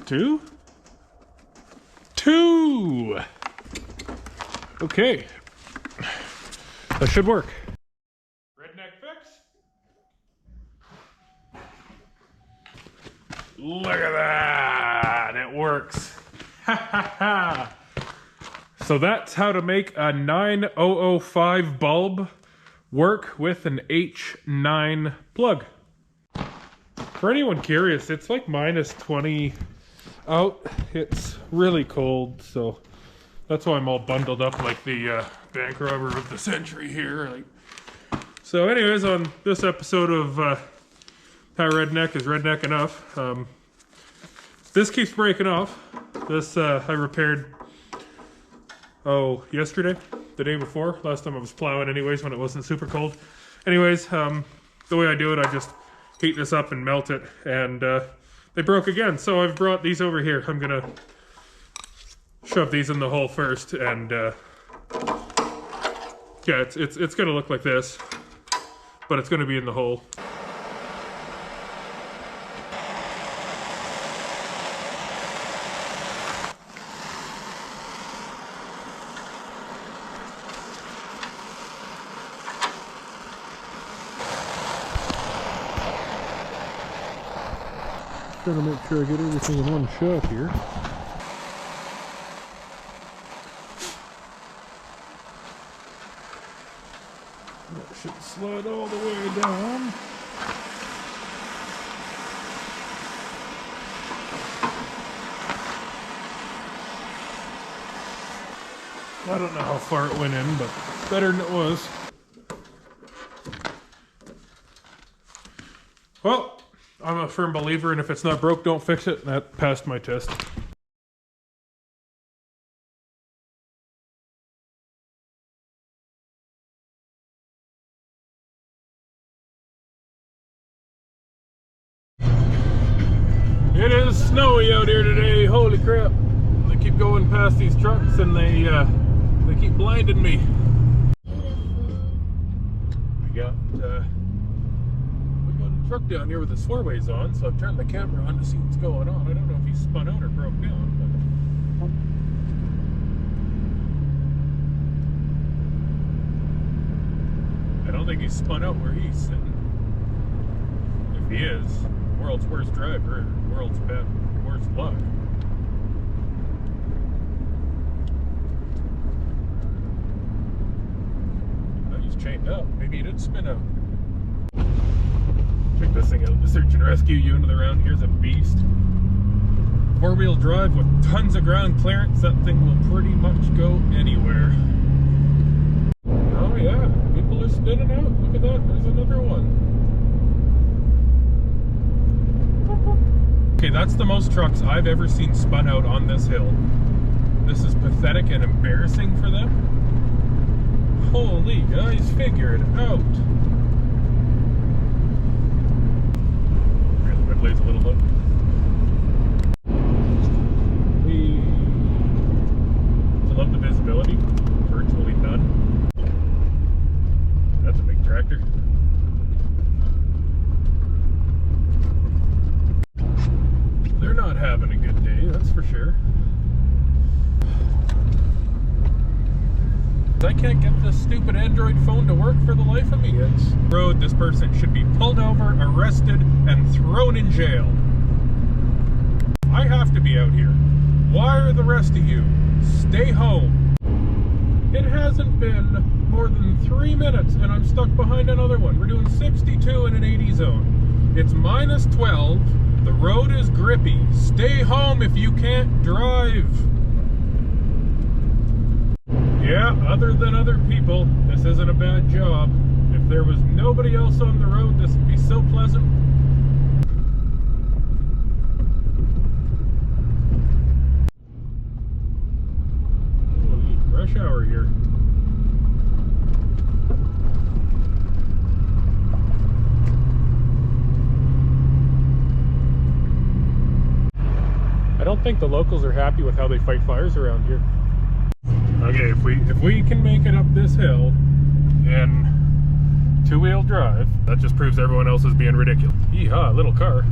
Two. Okay. That should work. Redneck fix. Look at that! It works. Ha ha ha! So that's how to make a 9005 bulb work with an H9 plug. For anyone curious, it's like -20 out. It's really cold, so that's why I'm all bundled up like the bank robber of the century here. So anyways, on this episode of How Redneck is Redneck Enough, this keeps breaking off. This I repaired, yesterday, the day before. Last time I was plowing anyways when it wasn't super cold. Anyways, the way I do it, I just heat this up and melt it, and they broke again. So I've brought these over here. I'm gonna shove these in the hole first, and yeah, it's gonna look like this, but it's gonna be in the hole. Trying to make sure I get everything in one shot here. That should slide all the way down. I don't know how far it went in, but it's better than it was. Well, I'm a firm believer in if it's not broke, don't fix it. That passed my test. It is snowy out here today. Holy crap. I keep going past these trucks and they keep blinding me. We got truck down here with his four-ways on, so I've turned the camera on to see what's going on. I don't know if he spun out or broke down, but I don't think he's spun out where he's sitting. If he is, world's worst driver, world's worst luck. Oh, he's chained up. Maybe he did spin out. Check this thing out. The search and rescue unit around here is a beast. 4-wheel drive with tons of ground clearance. That thing will pretty much go anywhere. Oh yeah, people are spinning out. Look at that, there's another one. Okay, that's the most trucks I've ever seen spun out on this hill. This is pathetic and embarrassing for them. Holy guys, figure it out. Really, my blade's a little low. I love the visibility. Virtually none. That's a big tractor. They're not having a good day, that's for sure. I can't get this stupid Android phone to work for the life of me. It's road. This person should be pulled over, arrested, and thrown in jail. I have to be out here. Why are the rest of you? Stay home. It hasn't been more than 3 minutes and I'm stuck behind another one. We're doing 62 in an 80 zone. It's minus 12. The road is grippy. Stay home if you can't drive. Yeah, other than other people, this isn't a bad job. If there was nobody else on the road, this would be so pleasant. Holy rush hour here. I don't think the locals are happy with how they fight fires around here. Okay, if we can make it up this hill in 2-wheel drive, that just proves everyone else is being ridiculous. Yeehaw, little car.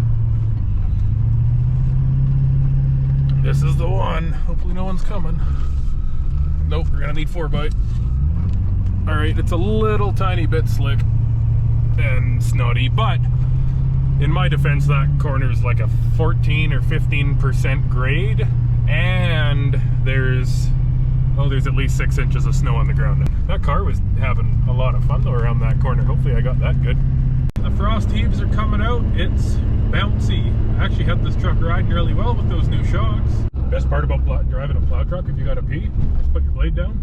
This is the one. Hopefully no one's coming. Nope, we're gonna need 4x. Alright, it's a little tiny bit slick and snotty, but in my defense, that corner's like a 14 or 15% grade, and there's at least 6 inches of snow on the ground. That car was having a lot of fun though around that corner. Hopefully I got that good. The frost heaves are coming out. It's bouncy. I actually had this truck riding really well with those new shocks. Best part about driving a plow truck, if you gotta pee, just put your blade down.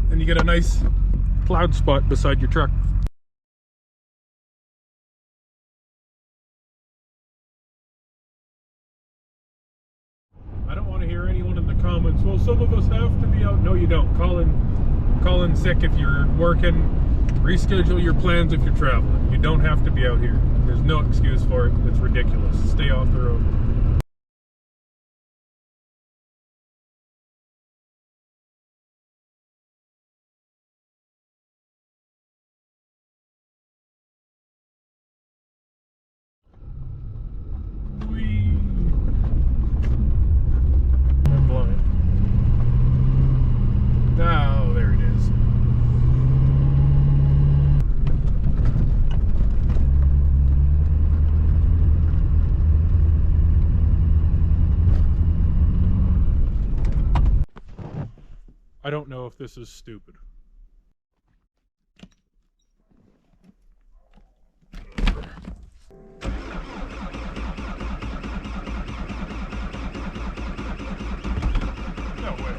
Then you get a nice plowed spot beside your truck. I don't want to hear anyone in the comments, well, some of us have to be out. No, you don't. Call in sick if you're working. Reschedule your plans if you're traveling. You don't have to be out here. There's no excuse for it. It's ridiculous. Stay off the road. I don't know if this is stupid. No way.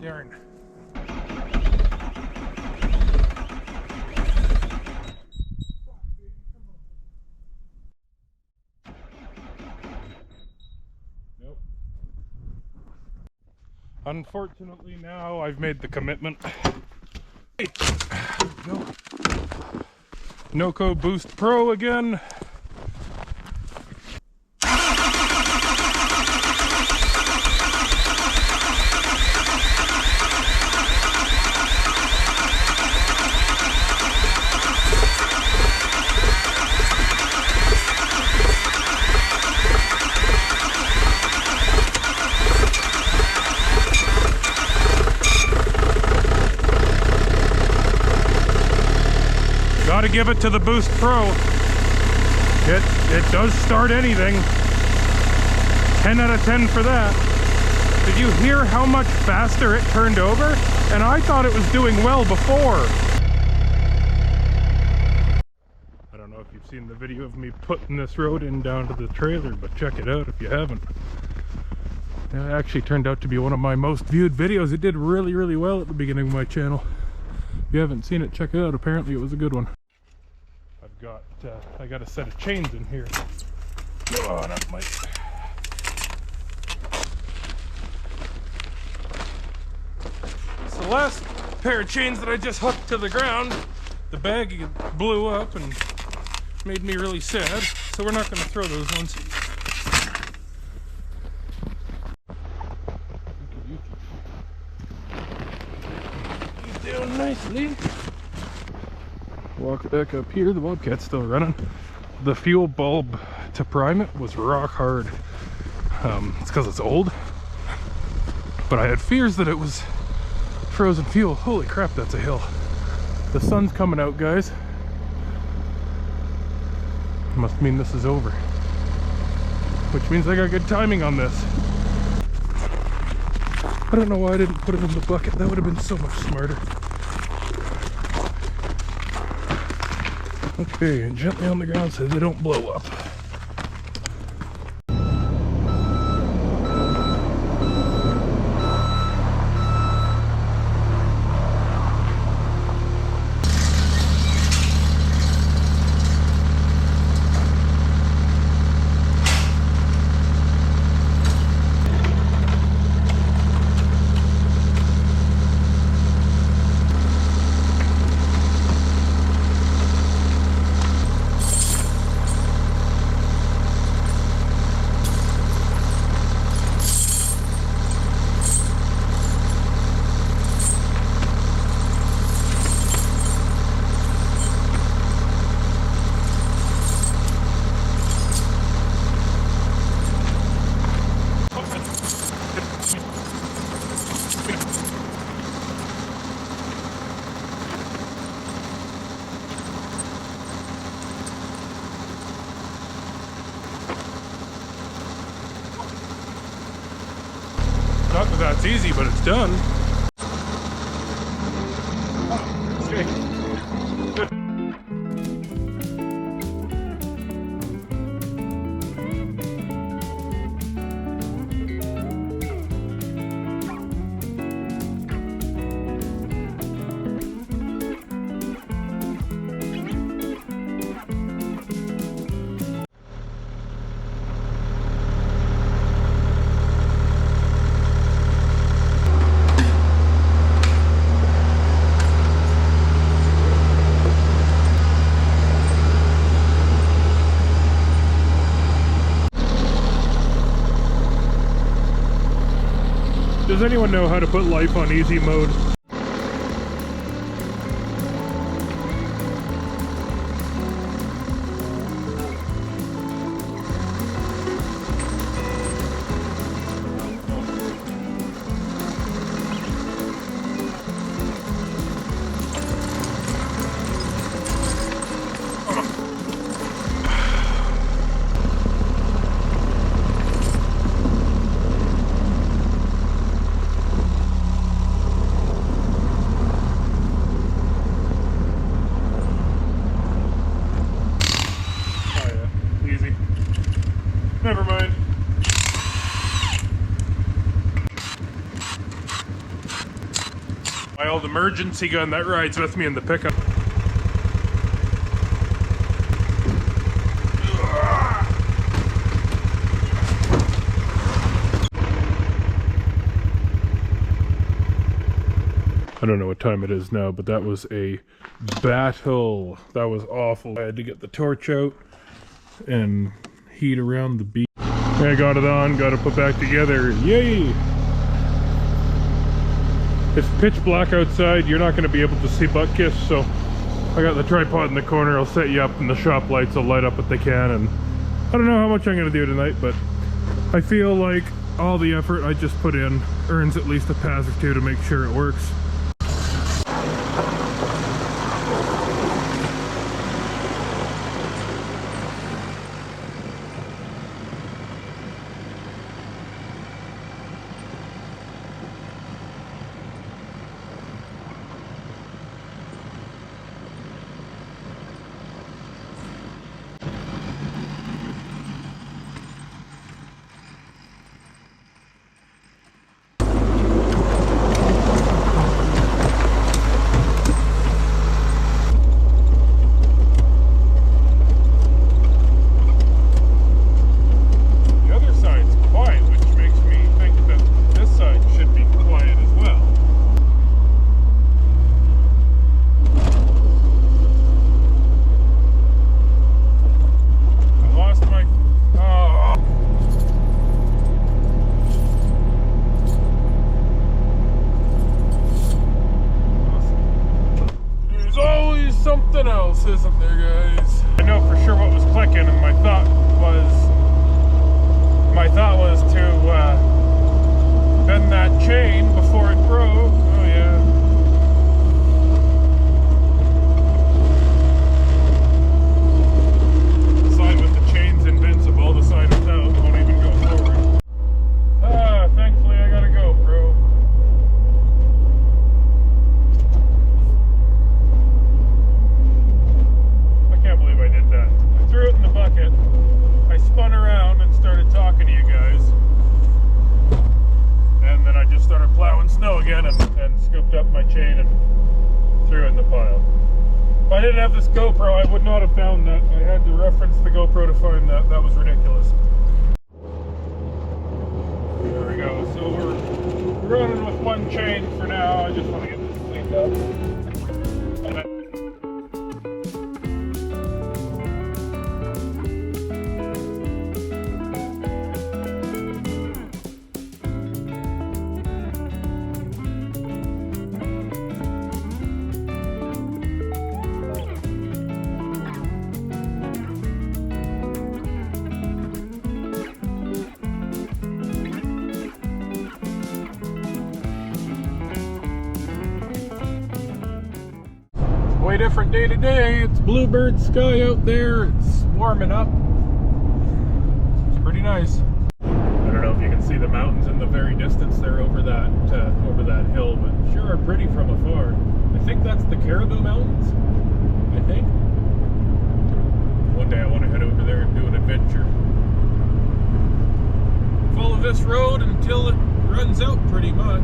Darn. Nope. Unfortunately, now I've made the commitment. Hey. No. Noco Boost Pro again. Gotta give it to the Boost Pro. It does start anything. 10 out of 10 for that. Did you hear how much faster it turned over? And I thought it was doing well before. I don't know if you've seen the video of me putting this road in down to the trailer, but check it out if you haven't. It actually turned out to be one of my most viewed videos. It did really, really well at the beginning of my channel. If you haven't seen it, check it out. Apparently it was a good one. I got a set of chains in here. Oh, that might... So the last pair of chains that I just hooked to the ground, the bag blew up and made me really sad. So we're not going to throw those ones. He's doing nicely. Walk back up here, the Bobcat's still running. The fuel bulb to prime it was rock hard. It's because it's old. But I had fears that it was frozen fuel. Holy crap, that's a hill. The sun's coming out, guys. Must mean this is over. Which means I got good timing on this. I don't know why I didn't put it in the bucket. That would have been so much smarter. Okay, and gently on the ground so they don't blow up. Not that that's easy, but it's done. Okay. Good. Does anyone know how to put life on easy mode? Never mind. My old emergency gun that rides with me in the pickup. I don't know what time it is now, but that was a battle. That was awful. I had to get the torch out and heat around the beam. I got it on, got it put back together. Yay! It's pitch black outside, you're not going to be able to see butt kiss, so I got the tripod in the corner. I'll set you up and the shop lights will light up what they can, and I don't know how much I'm going to do tonight, but I feel like all the effort I just put in earns at least a pass or two to make sure it works. something else, isn't there, guys? I know for sure what was clicking, and my thought was to bend that chain before it broke. Oh yeah. The side with the chain's invincible. The side without won't even go forward. Thankfully I got a GoPro. I can't believe I did that. I threw it in the bucket. I spun around and started talking to you guys. And then I just started plowing snow again and scooped up my chain and threw it in the pile. If I didn't have this GoPro, I would not have found that. I had to reference the GoPro to find that. That was ridiculous. There we go. So we're running with one chain for now. I just want to get this cleaned up. Way different day today. It's bluebird sky out there. It's warming up. It's pretty nice. I don't know if you can see the mountains in the very distance there over that hill, but sure are pretty from afar. I think that's the Caribou Mountains. I think. One day I want to head over there and do an adventure. Follow this road until it runs out pretty much.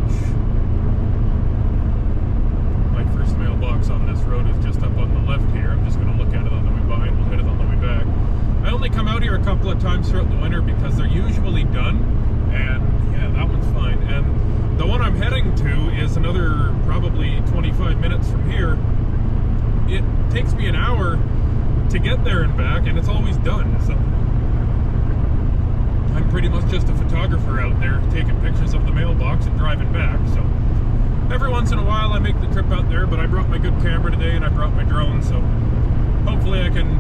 First mailbox on this road is just up on the left here. I'm just going to look at it on the way by and we'll hit it on the way back. I only come out here a couple of times throughout the winter because they're usually done, and yeah, that one's fine. And the one I'm heading to is another probably 25 minutes from here. It takes me an hour to get there and back, and it's always done. So I'm pretty much just a photographer out there taking pictures of the mailbox and driving back. So every once in a while I make the trip out there, but I brought my good camera today and I brought my drone, so hopefully I can,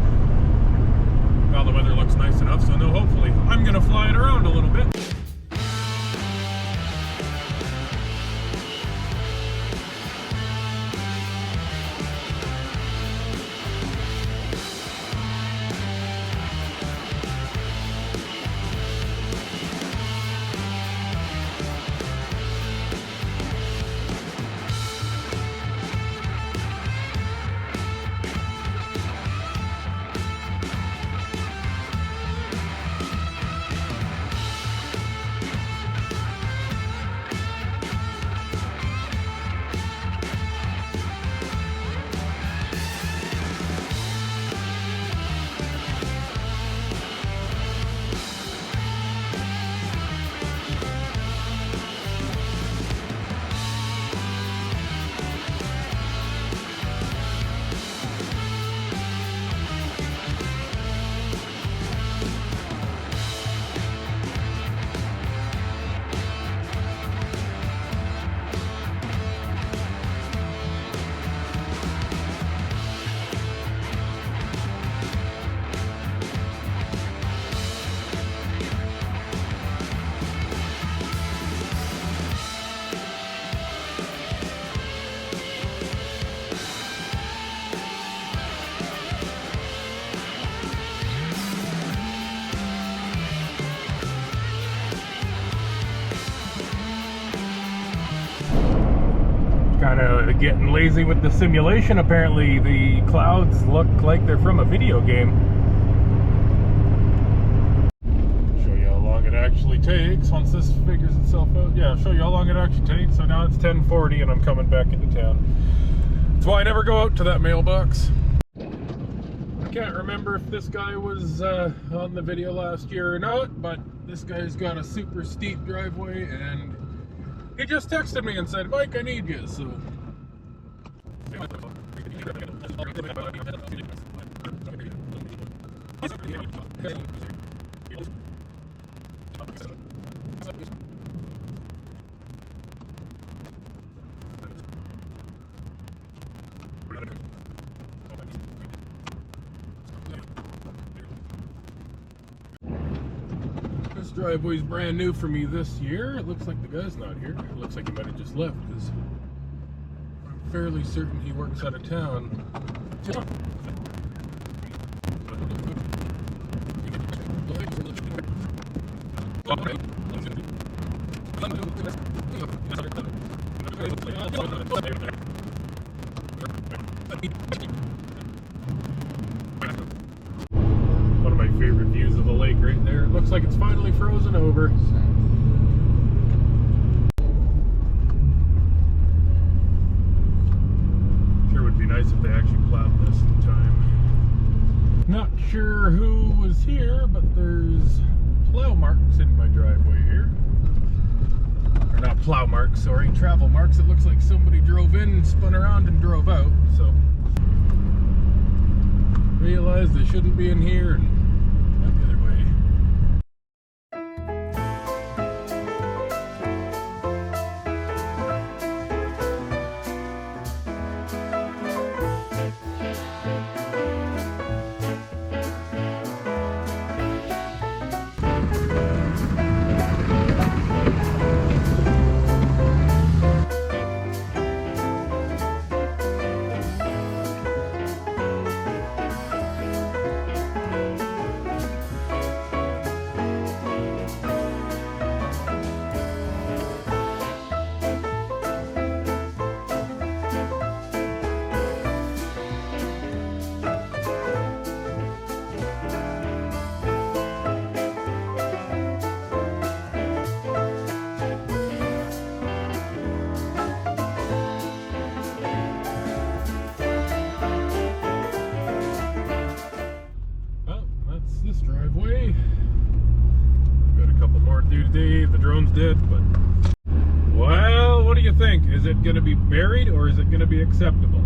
well, the weather looks nice enough, so no, hopefully I'm gonna fly it around a little bit. Kind of getting lazy with the simulation. Apparently the clouds look like they're from a video game. Show you how long it actually takes once this figures itself out. Yeah, I'll show you how long it actually takes. So now it's 10:40 and I'm coming back into town. That's why I never go out to that mailbox. I can't remember if this guy was on the video last year or not, but this guy's got a super steep driveway, and he just texted me and said, "Mike, I need you." So This driveway's brand new for me this year. It looks like the guy's not here. It looks like he might have just left because I'm fairly certain he works out of town. One of my favorite views of the lake right there. It looks like it's finally frozen over. Sure would be nice if they actually plowed this in time. Not sure who was here, but there's plow marks in my driveway here. Or not plow marks, sorry, travel marks. It looks like somebody drove in, spun around and drove out, so realized they shouldn't be in here and went the other way. Driveway. Got a couple more to do today. The drone's dead, but well, what do you think? Is it going to be buried or is it going to be acceptable?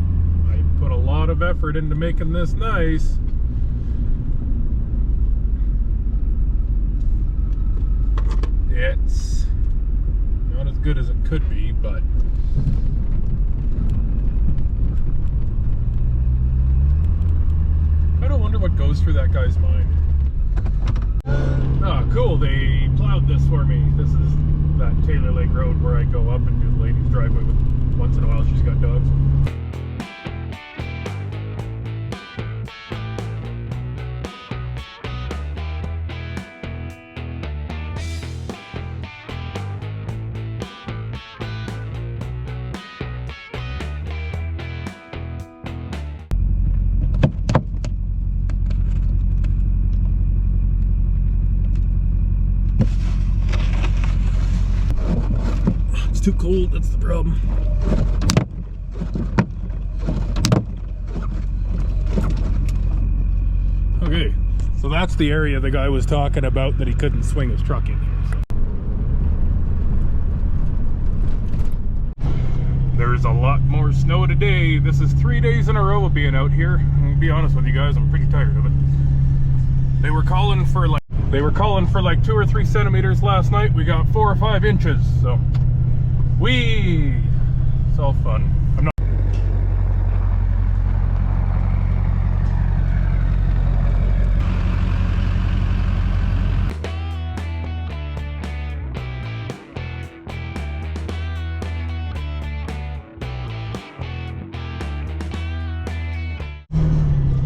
I put a lot of effort into making this nice. It's not as good as it could be, but I don't wonder what goes through that guy's mind. Oh, cool, they plowed this for me. This is that Taylor Lake Road where I go up and do the lady's driveway with, once in a while she's got dogs. Too cold, that's the problem. Okay, so that's the area the guy was talking about that he couldn't swing his truck in here. So. There's a lot more snow today. This is 3 days in a row of being out here. To be honest with you guys, I'm pretty tired of it. They were calling for like 2 or 3 centimeters last night. We got 4 or 5 inches, so it's all fun. I'm not.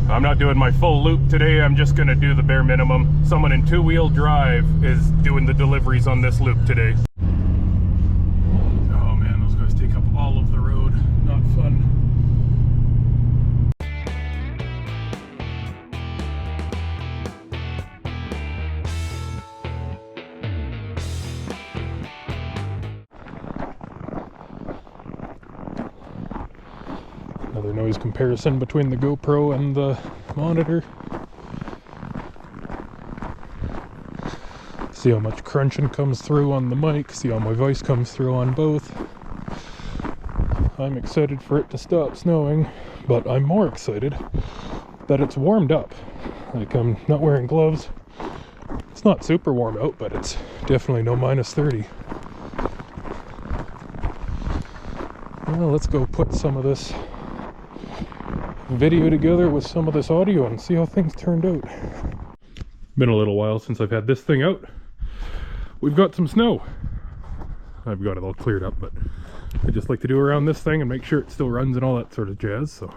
I'm not doing my full loop today. I'm just gonna do the bare minimum. Someone in 2-wheel drive is doing the deliveries on this loop today. Take up all of the road. Not fun. Another noise comparison between the GoPro and the monitor. See how much crunching comes through on the mic, see how my voice comes through on both. I'm excited for it to stop snowing, but I'm more excited that it's warmed up. Like, I'm not wearing gloves. It's not super warm out, but it's definitely no minus 30. Well, let's go put some of this video together with some of this audio and see how things turned out. Been a little while since I've had this thing out. we've got some snow. I've got it all cleared up, but I just like to do around this thing and make sure it still runs and all that sort of jazz. So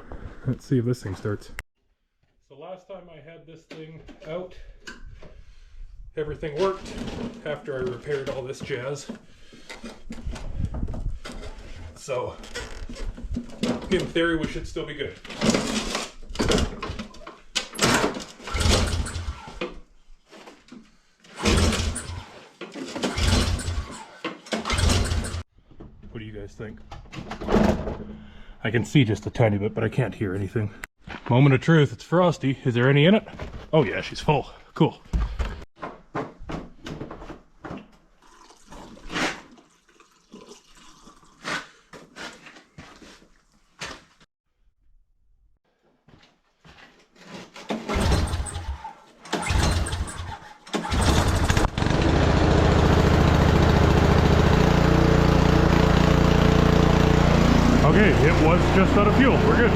let's see if this thing starts. So last time I had this thing out, everything worked after I repaired all this jazz. So in theory we should still be good. What do you guys think? I can see just a tiny bit, but I can't hear anything. Moment of truth, it's Frosty. Is there any in it? Oh yeah, she's full. Cool. Okay, it was just out of fuel. We're good.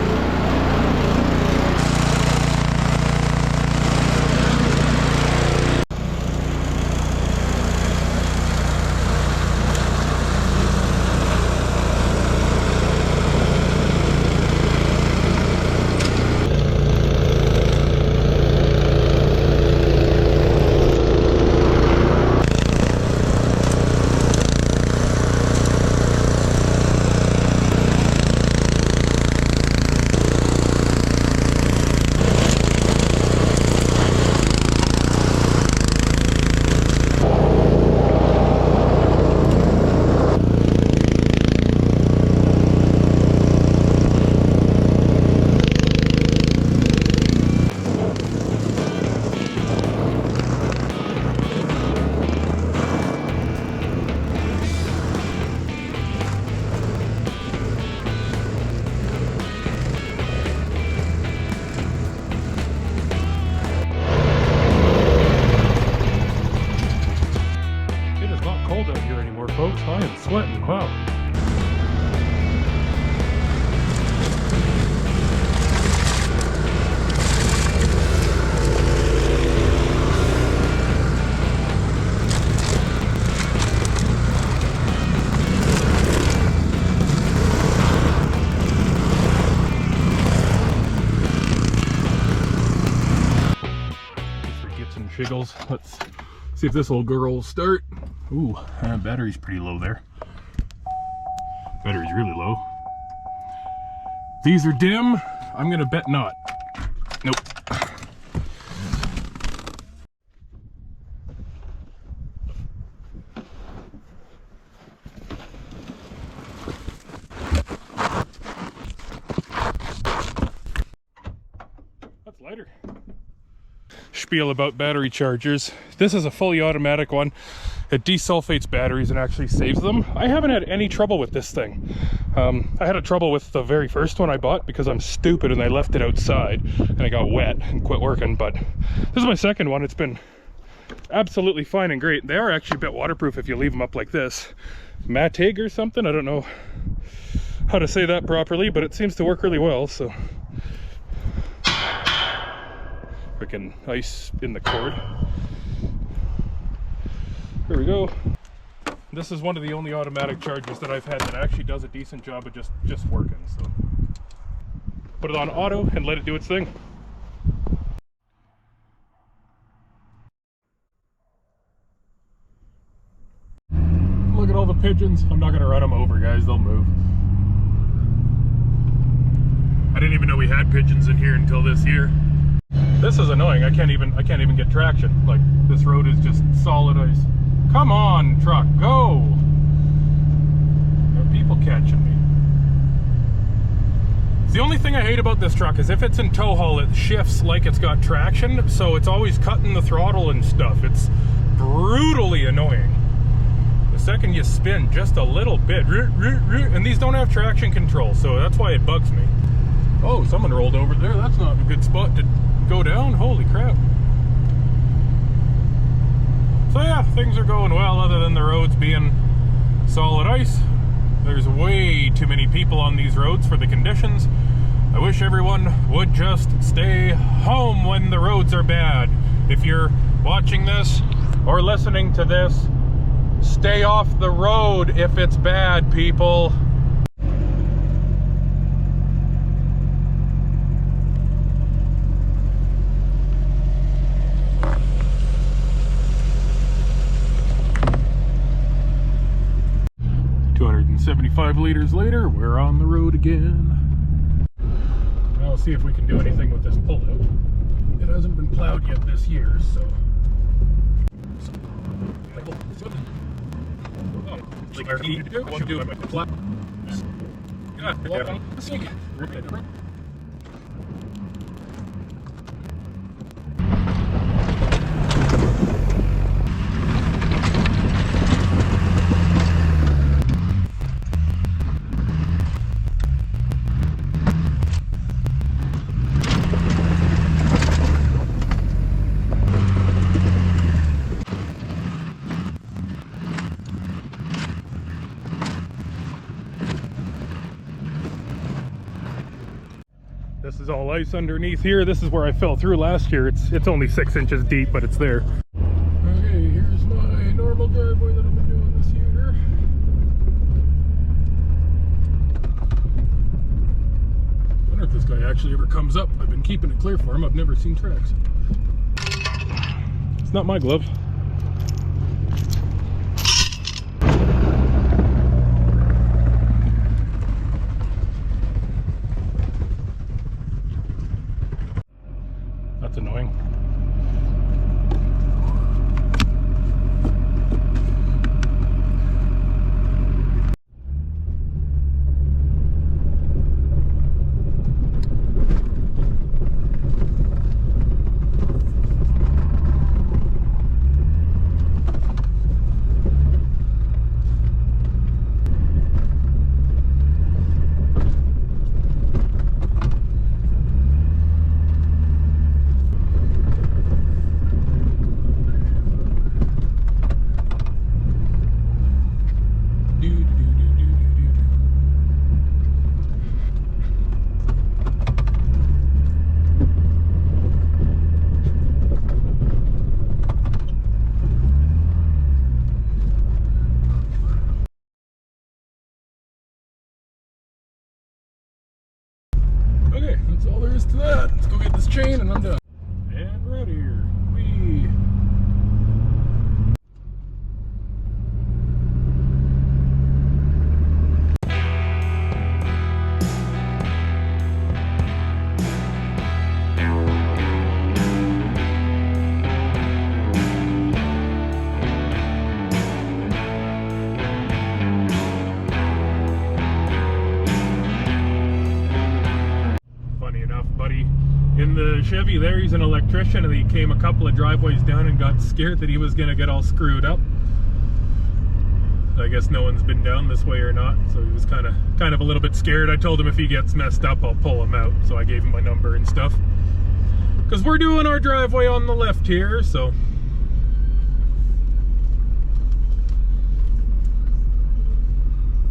Folks, I am sweating. Wow. Get some shiggles. Let's see if this old girl will start. Ooh, battery's pretty low there. Battery's really low. These are dim. I'm gonna bet not. Nope. That's lighter. Spiel about battery chargers. This is a fully automatic one. It desulfates batteries and actually saves them. I haven't had any trouble with this thing. I had a trouble with the very first one I bought because I'm stupid and I left it outside and it got wet and quit working. But this is my second one. It's been absolutely fine and great. They are actually a bit waterproof if you leave them up like this. Matig or something. I don't know how to say that properly, but it seems to work really well. So freaking ice in the cord. Here we go. This is one of the only automatic chargers that I've had that actually does a decent job of just working. So put it on auto and let it do its thing. Look at all the pigeons. I'm not gonna run them over, guys. They'll move. I didn't even know we had pigeons in here until this year. This is annoying. I can't even get traction. Like, this road is just solid ice. Come on, truck, go! There are people catching me. The only thing I hate about this truck is if it's in tow haul, it shifts like it's got traction, so it's always cutting the throttle and stuff. It's brutally annoying. The second you spin just a little bit, and these don't have traction control, so that's why it bugs me. Oh, someone rolled over there. That's not a good spot to go down. Holy crap. So yeah, things are going well other than the roads being solid ice. There's way too many people on these roads for the conditions. I wish everyone would just stay home when the roads are bad. If you're watching this or listening to this Stay off the road if it's bad, people. $275 liters later, we're on the road again. Now we'll see if we can do anything with this pullout. It hasn't been plowed yet this year, so. This is all ice underneath here. This is where I fell through last year. It's only 6 inches deep, but it's there. Okay, here's my normal driveway that I've been doing this year. I wonder if this guy actually ever comes up. I've been keeping it clear for him. I've never seen tracks. It's not my glove. That's annoying. Okay, that's all there is to that. Let's go get this chain and I'm done. And we're out of here. Whee! In the Chevy there, he's an electrician, and he came a couple of driveways down and got scared that he was going to get all screwed up. I guess no one's been down this way or not, so he was kind of a little bit scared. I told him if he gets messed up, I'll pull him out, so I gave him my number and stuff. Because we're doing our driveway on the left here, so...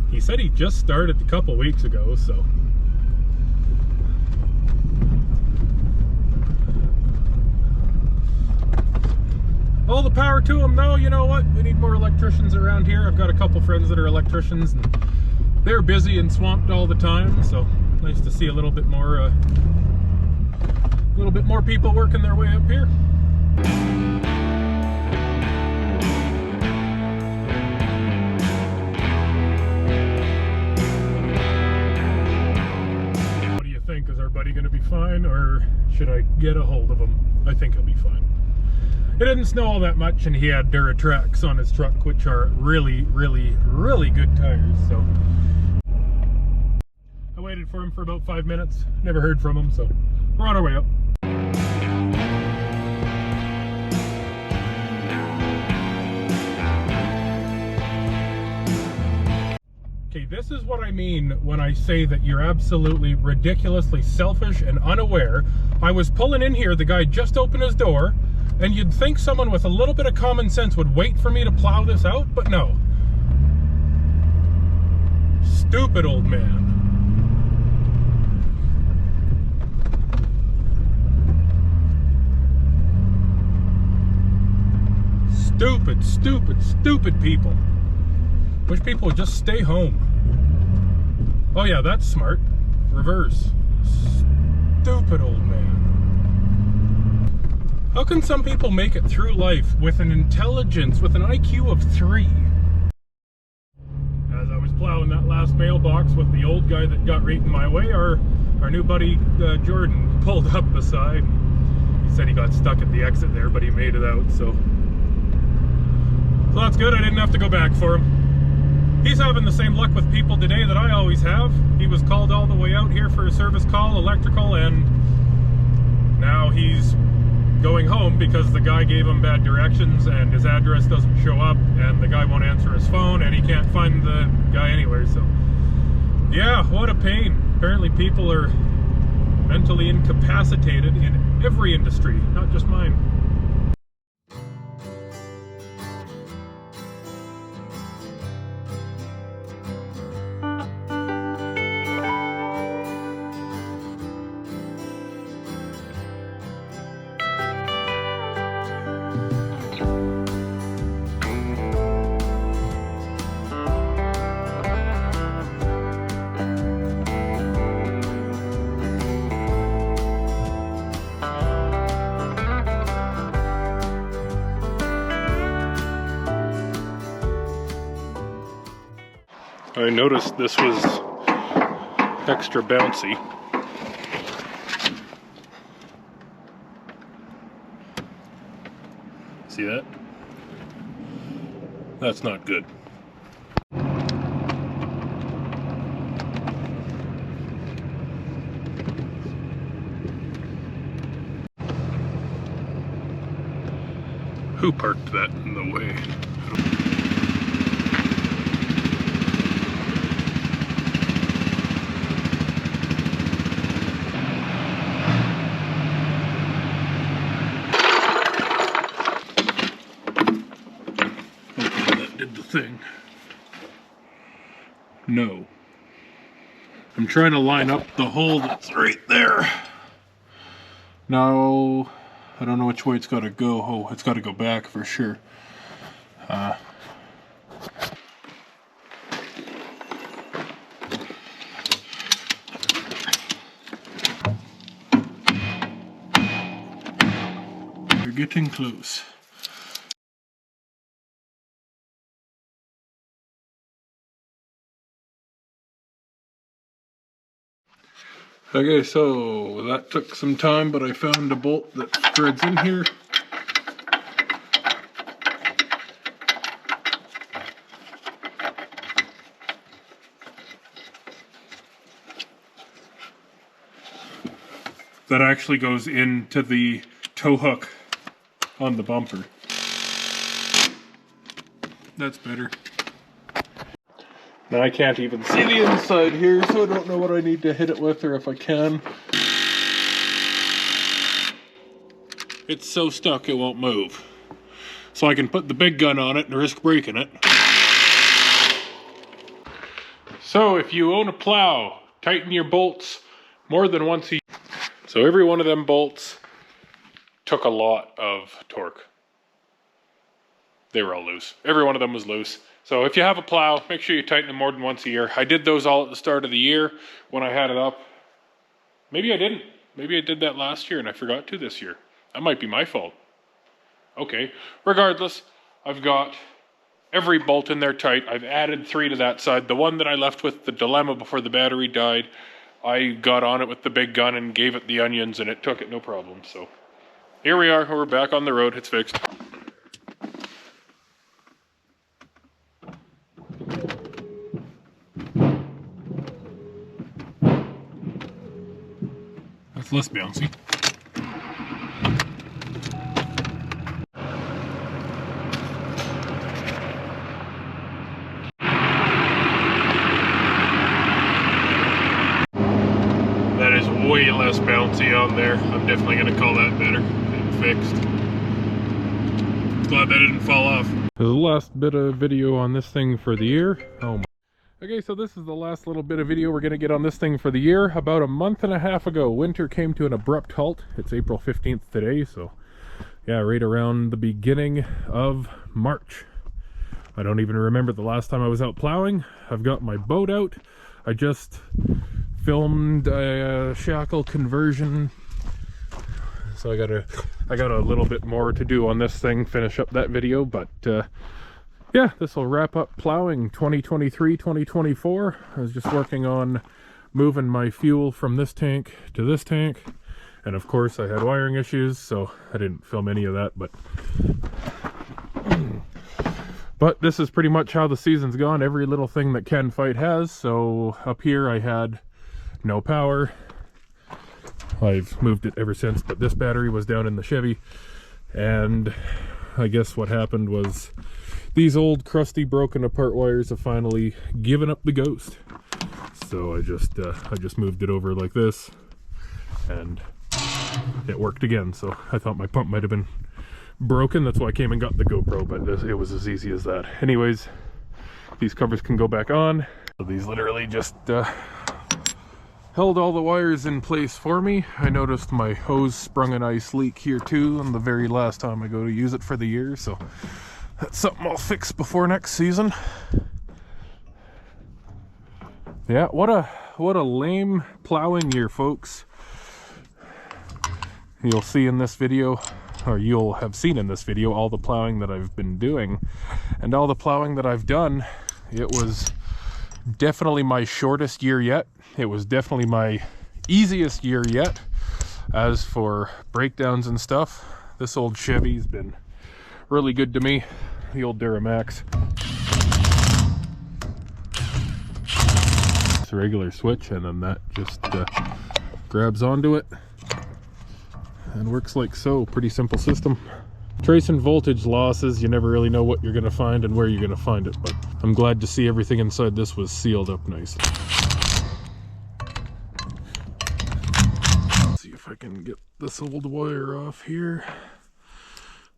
He said he just started a couple weeks ago, so... All the power to them, though. You know what? We need more electricians around here. I've got a couple friends that are electricians, and they're busy and swamped all the time. So nice to see a little bit more people working their way up here. What do you think? Is our buddy going to be fine, or should I get a hold of him? I think he'll be fine. It didn't snow all that much, and he had Duramax on his truck, which are really, really, really good tires, so. I waited for him for about 5 minutes, never heard from him, so we're on our way up. Okay, this is what I mean when I say that you're absolutely ridiculously selfish and unaware. I was pulling in here, the guy just opened his door, and you'd think someone with a little bit of common sense would wait for me to plow this out, but no. Stupid old man. Stupid, stupid, stupid people. Wish people would just stay home. Oh yeah, that's smart. Reverse. Stupid old man. How can some people make it through life with an intelligence, with an IQ of 3? As I was plowing that last mailbox with the old guy that got right in my way, our new buddy Jordan pulled up beside. He said he got stuck at the exit there, but he made it out, so that's good. I didn't have to go back for him. He's having the same luck with people today that I always have. He was called all the way out here for a service call, electrical, and now he's going home because the guy gave him bad directions and his address doesn't show up and the guy won't answer his phone and he can't find the guy anywhere. So yeah, what a pain. Apparently people are mentally incapacitated in every industry, not just mine. I noticed this was extra bouncy. See that? That's not good. Who parked that in the way? Thing. No. I'm trying to line up the hole that's right there. No, I don't know which way it's got to go. Oh, it's got to go back for sure. You're getting close. Okay, so that took some time, but I found a bolt that threads in here. That actually goes into the tow hook on the bumper. That's better. Now I can't even see the inside here, so I don't know what I need to hit it with or if I can. It's so stuck it won't move. So I can put the big gun on it and risk breaking it. So if you own a plow, tighten your bolts more than once a year. So every one of them bolts took a lot of torque. They were all loose. Every one of them was loose. So if you have a plow, make sure you tighten them more than once a year. I did those all at the start of the year when I had it up. Maybe I didn't. Maybe I did that last year and I forgot to this year. That might be my fault. Okay, regardless, I've got every bolt in there tight. I've added 3 to that side. The one that I left with the dilemma before the battery died, I got on it with the big gun and gave it the onions and it took it no problem. So here we are, we're back on the road, it's fixed. That's less bouncy. That is way less bouncy on there. I'm definitely going to call that better and fixed. Glad that didn't fall off. The last bit of video on this thing for the year. Oh my. Okay, so this is the last little bit of video we're going to get on this thing for the year. About a month and a half ago, winter came to an abrupt halt. It's April 15th today, so Yeah, right around the beginning of March. I don't even remember the last time I was out plowing. I've got my boat out. I just filmed a shackle conversion. So I got a little bit more to do on this thing, finish up that video, but yeah, this will wrap up plowing 2023-2024. I was just working on moving my fuel from this tank to this tank, and of course I had wiring issues, so I didn't film any of that, but this is pretty much how the season's gone. Every little thing that can fight has. So up here I had no power. I've moved it ever since, but this battery was down in the Chevy, and I guess what happened was these old crusty broken apart wires have finally given up the ghost. So I just moved it over like this, and it worked again. So I thought my pump might have been broken. That's why I came and got the GoPro, but it was as easy as that. Anyways, these covers can go back on. So these literally just held all the wires in place for me. I noticed my hose sprung an ice leak here too, and the very last time I go to use it for the year, so that's something I'll fix before next season. Yeah, what a lame plowing year, folks. You'll see in this video, or you'll have seen in this video, all the plowing that I've been doing, and all the plowing that I've done. It was definitely my shortest year yet. It was definitely my easiest year yet. As for breakdowns and stuff, this old Chevy's been really good to me. The old Duramax. It's a regular switch, and then that just grabs onto it and works like so. Pretty simple system. Tracing voltage losses, you never really know what you're gonna find and where you're gonna find it, but I'm glad to see everything inside this was sealed up nice. Let's see if I can get this old wire off here.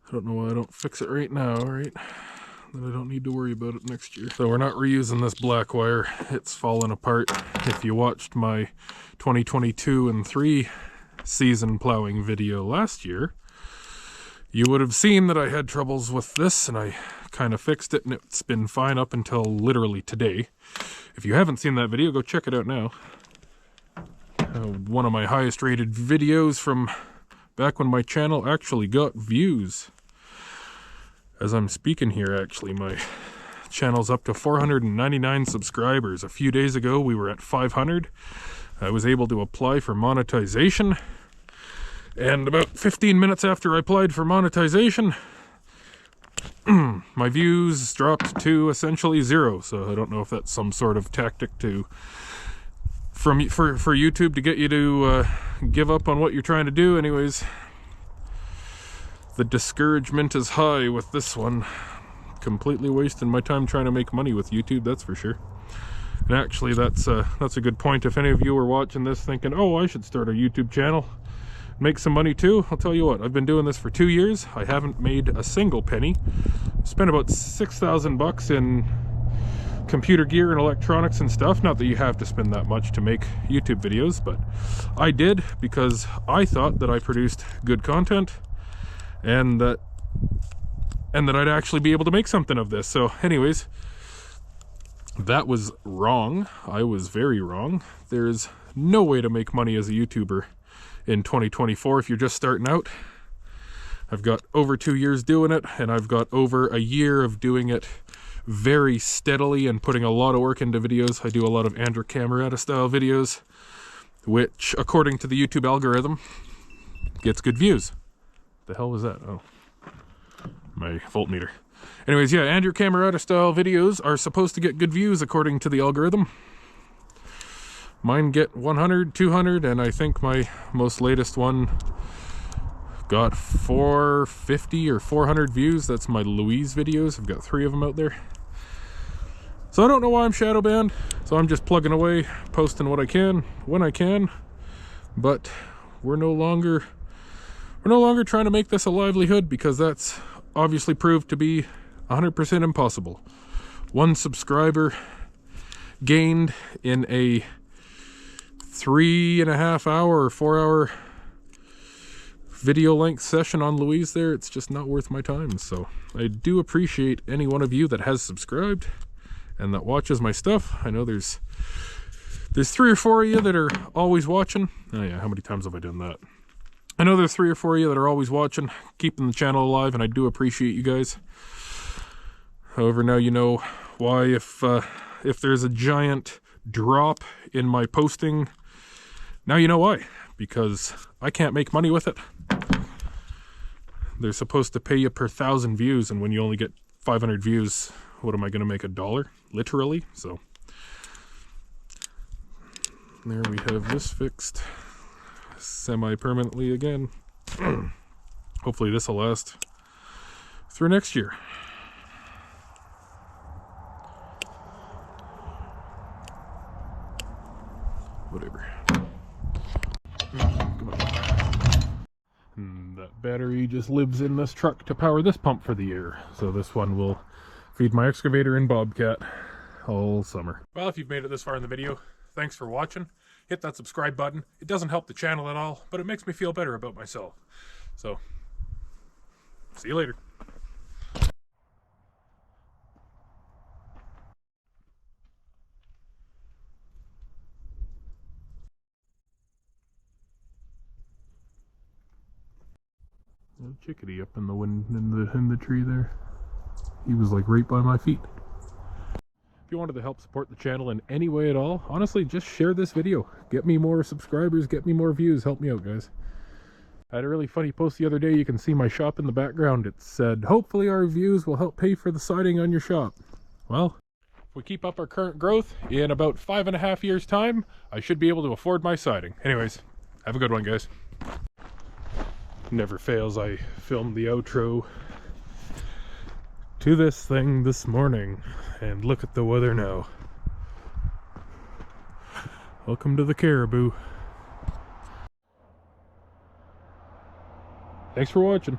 I don't know why I don't fix it right now, right? Then I don't need to worry about it next year. So we're not reusing this black wire. It's fallen apart. If you watched my 2022 and 3 season plowing video last year, you would have seen that I had troubles with this, and I kind of fixed it, and it's been fine up until literally today. If you haven't seen that video, go check it out now. One of my highest rated videos from back when my channel actually got views. As I'm speaking here, actually, my channel's up to 499 subscribers. A few days ago, we were at 500. I was able to apply for monetization. And about 15 minutes after I applied for monetization, my views dropped to essentially 0. So I don't know if that's some sort of tactic for YouTube to get you to give up on what you're trying to do. Anyways, the discouragement is high with this one. Completely wasting my time trying to make money with YouTube, that's for sure. And actually, that's a good point. If any of you are watching this thinking, oh, I should start a YouTube channel, make some money too, I'll tell you what, I've been doing this for 2 years. I haven't made a single penny. Spent about 6,000 bucks in computer gear and electronics and stuff. Not that you have to spend that much to make YouTube videos, but I did because I thought that I produced good content and that I'd actually be able to make something of this. So anyways, that was wrong. I was very wrong. There's no way to make money as a YouTuber in 2024 if you're just starting out. I've got over 2 years doing it, and I've got over a year of doing it very steadily and putting a lot of work into videos. I do a lot of Andrew Camerata style videos, which according to the YouTube algorithm gets good views. The hell was that? Oh, my voltmeter. Anyways, yeah, Andrew Camerata style videos are supposed to get good views according to the algorithm. Mine get 100, 200, and I think my most latest one got 450 or 400 views. That's my Louise videos. I've got 3 of them out there. So I don't know why I'm shadow banned. So I'm just plugging away, posting what I can, when I can. But we're no longer trying to make this a livelihood, because that's obviously proved to be 100% impossible. 1 subscriber gained in a 3.5 hour or 4 hour video length session on Louise there. It's just not worth my time. So I do appreciate any one of you that has subscribed and that watches my stuff. I know there's 3 or 4 of you that are always watching. Oh yeah, how many times have I done that? I know there's 3 or 4 of you that are always watching, keeping the channel alive, and I do appreciate you guys. However, now you know why if there's a giant drop in my posting, now you know why. Because I can't make money with it. They're supposed to pay you per 1,000 views, and when you only get 500 views, what am I going to make, $1? Literally. So there we have this fixed semi-permanently again. Hopefully this will last through next year. Whatever. Come on. And that battery just lives in this truck to power this pump for the year. So this one will feed my excavator and Bobcat all summer. Well, if you've made it this far in the video, thanks for watching. Hit that subscribe button. It doesn't help the channel at all, but it makes me feel better about myself. So, see you later. A chickadee up in the wind in the tree there. He was like right by my feet. If you wanted to help support the channel in any way at all, honestly, just share this video. Get me more subscribers, get me more views. Help me out, guys. I had a really funny post the other day. You can see my shop in the background. It said, hopefully our views will help pay for the siding on your shop. Well, if we keep up our current growth, in about 5.5 years' time, I should be able to afford my siding. Anyways, have a good one, guys. Never fails, I filmed the outro to this thing this morning, and look at the weather now. Welcome to the Caribou. Thanks for watching.